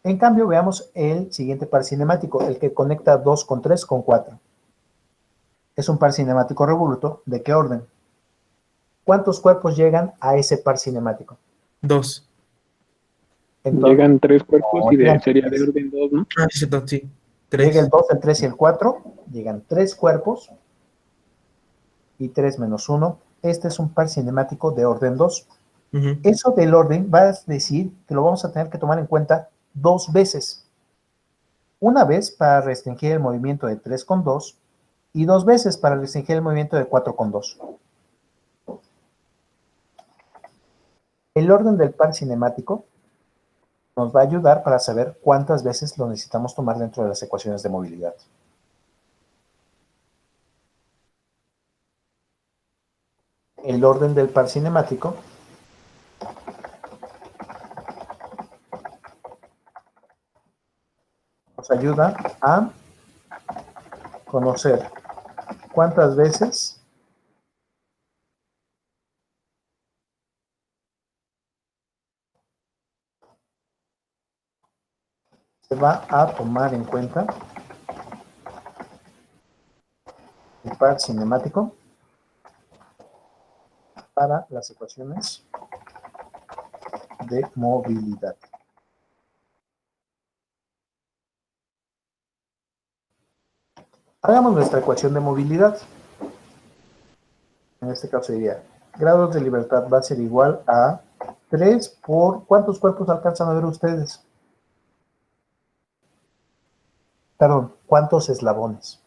En cambio, veamos el siguiente par cinemático, el que conecta 2 con 3 con 4. Es un par cinemático revoluto. ¿De qué orden? ¿Cuántos cuerpos llegan a ese par cinemático? 2. Entonces, Llegan 3 cuerpos no, y llegan sería de tres. orden 2, ¿no? Ah, sí, sí. Llega el 3. 2, el 3 y el 4. Llegan 3 cuerpos. Y 3 menos 1. Este es un par cinemático de orden 2. Eso del orden va a decir que lo vamos a tener que tomar en cuenta 2 veces. Una vez para restringir el movimiento de 3 con 2 y 2 veces para restringir el movimiento de 4 con 2. El orden del par cinemático nos va a ayudar para saber cuántas veces lo necesitamos tomar dentro de las ecuaciones de movilidad. El orden del par cinemático nos ayuda a conocer cuántas veces se va a tomar en cuenta el par cinemático para las ecuaciones de movilidad. Hagamos nuestra ecuación de movilidad. En este caso diría, grados de libertad va a ser igual a 3 por... ¿Cuántos cuerpos alcanzan a ver ustedes? Perdón, ¿cuántos eslabones?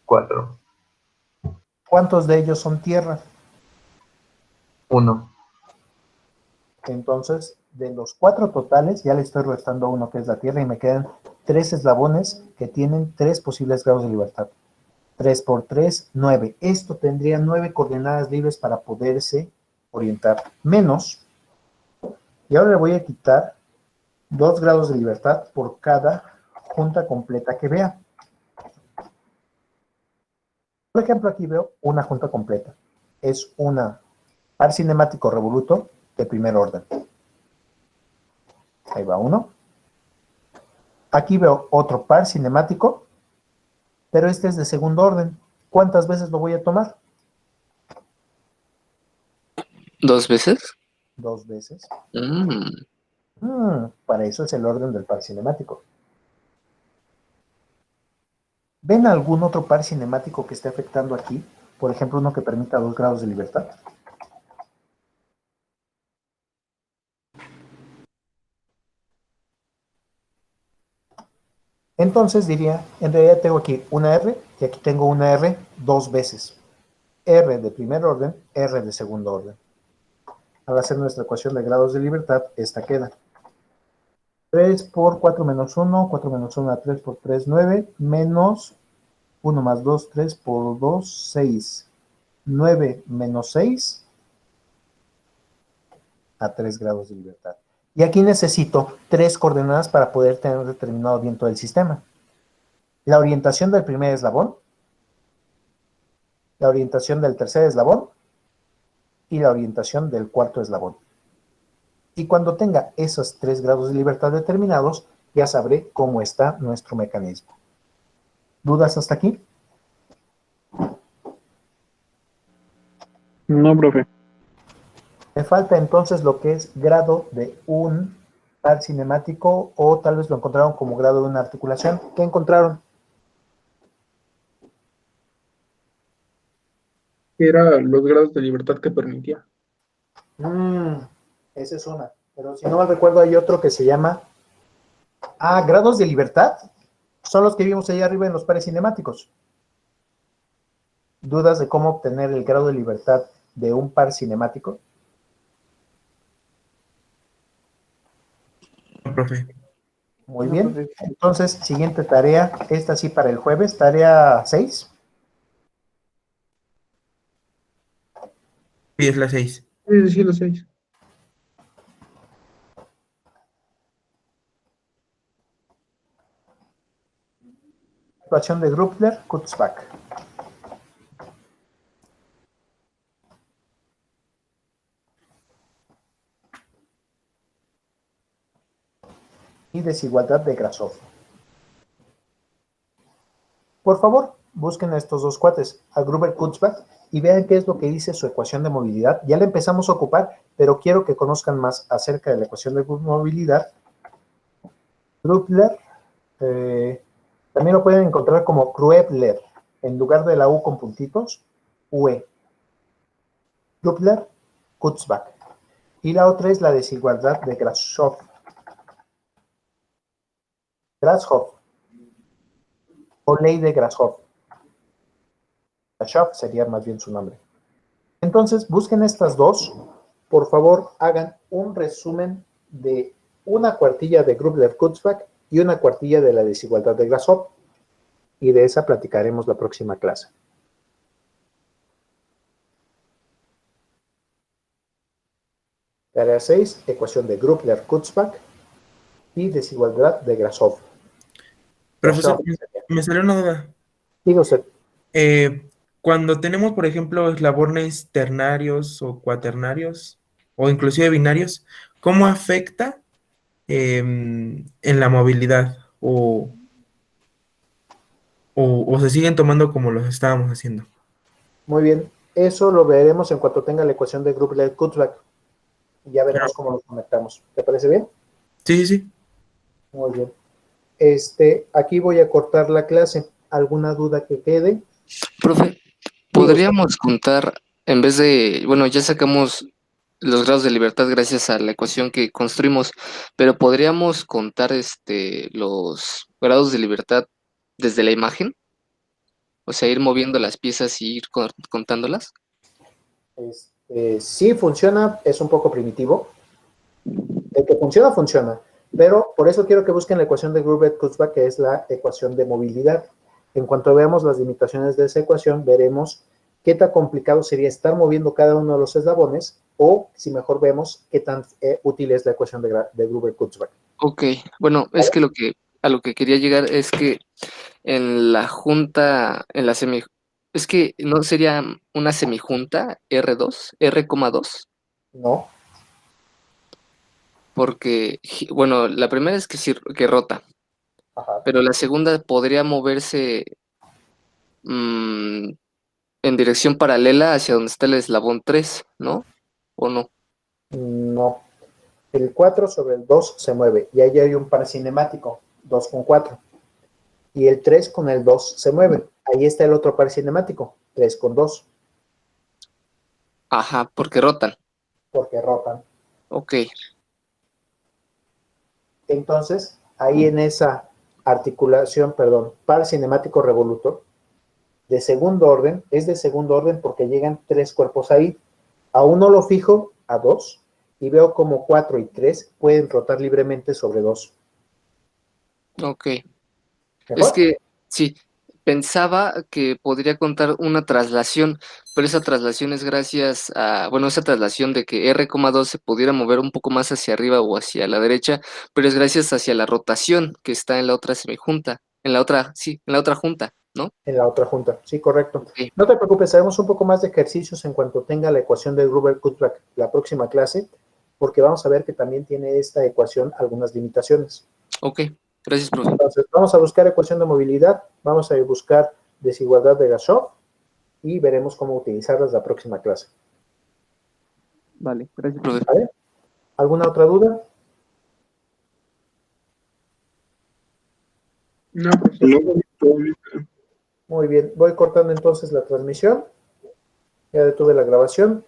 4. ¿Cuántos de ellos son tierra? 1. Entonces, de los 4 totales, ya le estoy restando uno que es la tierra y me quedan 3 eslabones que tienen 3 posibles grados de libertad. 3 por 3, 9. Esto tendría 9 coordenadas libres para poderse orientar. Menos, y ahora le voy a quitar 2 grados de libertad por cada junta completa que vea. Por ejemplo, aquí veo una junta completa. Es una par cinemático revoluto de primer orden. Ahí va uno. Aquí veo otro par cinemático, pero este es de segundo orden. ¿Cuántas veces lo voy a tomar? 2 veces. 2 veces. Mm. Para eso es el orden del par cinemático. ¿Ven algún otro par cinemático que esté afectando aquí? Por ejemplo, uno que permita 2 grados de libertad. Entonces diría, en realidad tengo aquí una R y aquí tengo una R 2 veces. R de primer orden, R de segundo orden. Al hacer nuestra ecuación de grados de libertad, esta queda. 3 por 4 menos 1, 4 menos 1 a 3 por 3, 9, menos 1 más 2, 3 por 2, 6. 9 menos 6 a 3 grados de libertad. Y aquí necesito 3 coordenadas para poder tener determinado bien todo el sistema. La orientación del primer eslabón, la orientación del tercer eslabón y la orientación del cuarto eslabón. Y cuando tenga esos 3 grados de libertad determinados, ya sabré cómo está nuestro mecanismo. ¿Dudas hasta aquí? No, profe. Me falta entonces lo que es grado de un par cinemático, o tal vez lo encontraron como grado de una articulación. ¿Qué encontraron? Era los grados de libertad que permitía. Esa es una. Pero si no mal recuerdo, hay otro que se llama... grados de libertad. Son los que vimos ahí arriba en los pares cinemáticos. ¿Dudas de cómo obtener el grado de libertad de un par cinemático? No, profe. Muy bien. Entonces, siguiente tarea. Esta sí para el jueves. Tarea 6. Sí, es la 6. Sí, los 6. ecuación de Grubler-Kutzbach. Y desigualdad de Grashof. Por favor, busquen a estos dos cuates, a Gruber-Kutzbach, y vean qué es lo que dice su ecuación de movilidad. Ya la empezamos a ocupar, pero quiero que conozcan más acerca de la ecuación de movilidad. Grubler, también lo pueden encontrar como Gruebler, en lugar de la U con puntitos, UE. Grubler-Kutzbach. Y la otra es la desigualdad de Grashof. Grashof. O ley de Grashof. Grashof sería más bien su nombre. Entonces, busquen estas dos. Por favor, hagan un resumen de una cuartilla de Grubler-Kutzbach y una cuartilla de la desigualdad de Grashof. Y de esa platicaremos la próxima clase. Tarea 6, ecuación de Grubler-Kutzbach y desigualdad de Grashof. Profesor, me salió una duda. Diga usted. Cuando tenemos, por ejemplo, eslabones ternarios o cuaternarios, o inclusive binarios, ¿cómo afecta en la movilidad? ¿O se siguen tomando como los estábamos haciendo? Muy bien. Eso lo veremos en cuanto tenga la ecuación de Grubler-Kutzbach. Y ya veremos cómo los conectamos. ¿Te parece bien? Sí, sí, sí. Muy bien. Aquí voy a cortar la clase. ¿Alguna duda que quede? Profe, podríamos contar, en vez de, bueno, ya sacamos los grados de libertad gracias a la ecuación que construimos, pero podríamos contar los grados de libertad desde la imagen, o sea, ir moviendo las piezas y ir contándolas. Sí funciona, es un poco primitivo. El que funciona, funciona. Pero por eso quiero que busquen la ecuación de Grubler-Kutzbach, que es la ecuación de movilidad. En cuanto veamos las limitaciones de esa ecuación, veremos qué tan complicado sería estar moviendo cada uno de los eslabones, o si mejor vemos qué tan útil es la ecuación de Grubler-Kutzbach. Ok, bueno, es que a lo que quería llegar es que en la junta, es que no sería una semijunta R2, R,2. No. Porque, bueno, la primera es que sí, que rota. Ajá. Pero la segunda podría moverse en dirección paralela hacia donde está el eslabón 3, ¿no? ¿O no? No. El 4 sobre el 2 se mueve, y ahí hay un par cinemático, 2 con 4. Y el 3 con el 2 se mueve. Ahí está el otro par cinemático, 3 con 2. Ajá, porque rotan. Porque rotan. Ok. Entonces, ahí en esa articulación, par cinemático revolutor, de segundo orden, es de segundo orden porque llegan 3 cuerpos ahí. A uno lo fijo, a 2, y veo como 4 y 3 pueden rotar libremente sobre 2. Ok. ¿Mejor? Es que, sí, pensaba que podría contar una traslación, pero esa traslación es gracias a, bueno, esa traslación de que R,2 se pudiera mover un poco más hacia arriba o hacia la derecha, pero es gracias hacia la rotación que está en la otra semijunta, en la otra junta, ¿no? En la otra junta, sí, correcto. Okay. No te preocupes, haremos un poco más de ejercicios en cuanto tenga la ecuación de Grubler-Kutzbach la próxima clase, porque vamos a ver que también tiene esta ecuación algunas limitaciones. Ok, gracias, profe. Entonces, vamos a buscar ecuación de movilidad, vamos a buscar desigualdad de Grashof y veremos cómo utilizarlas la próxima clase. Vale, gracias, profe. ¿Vale? ¿Alguna otra duda? No, profe. No. Muy bien, voy cortando entonces la transmisión. Ya detuve la grabación.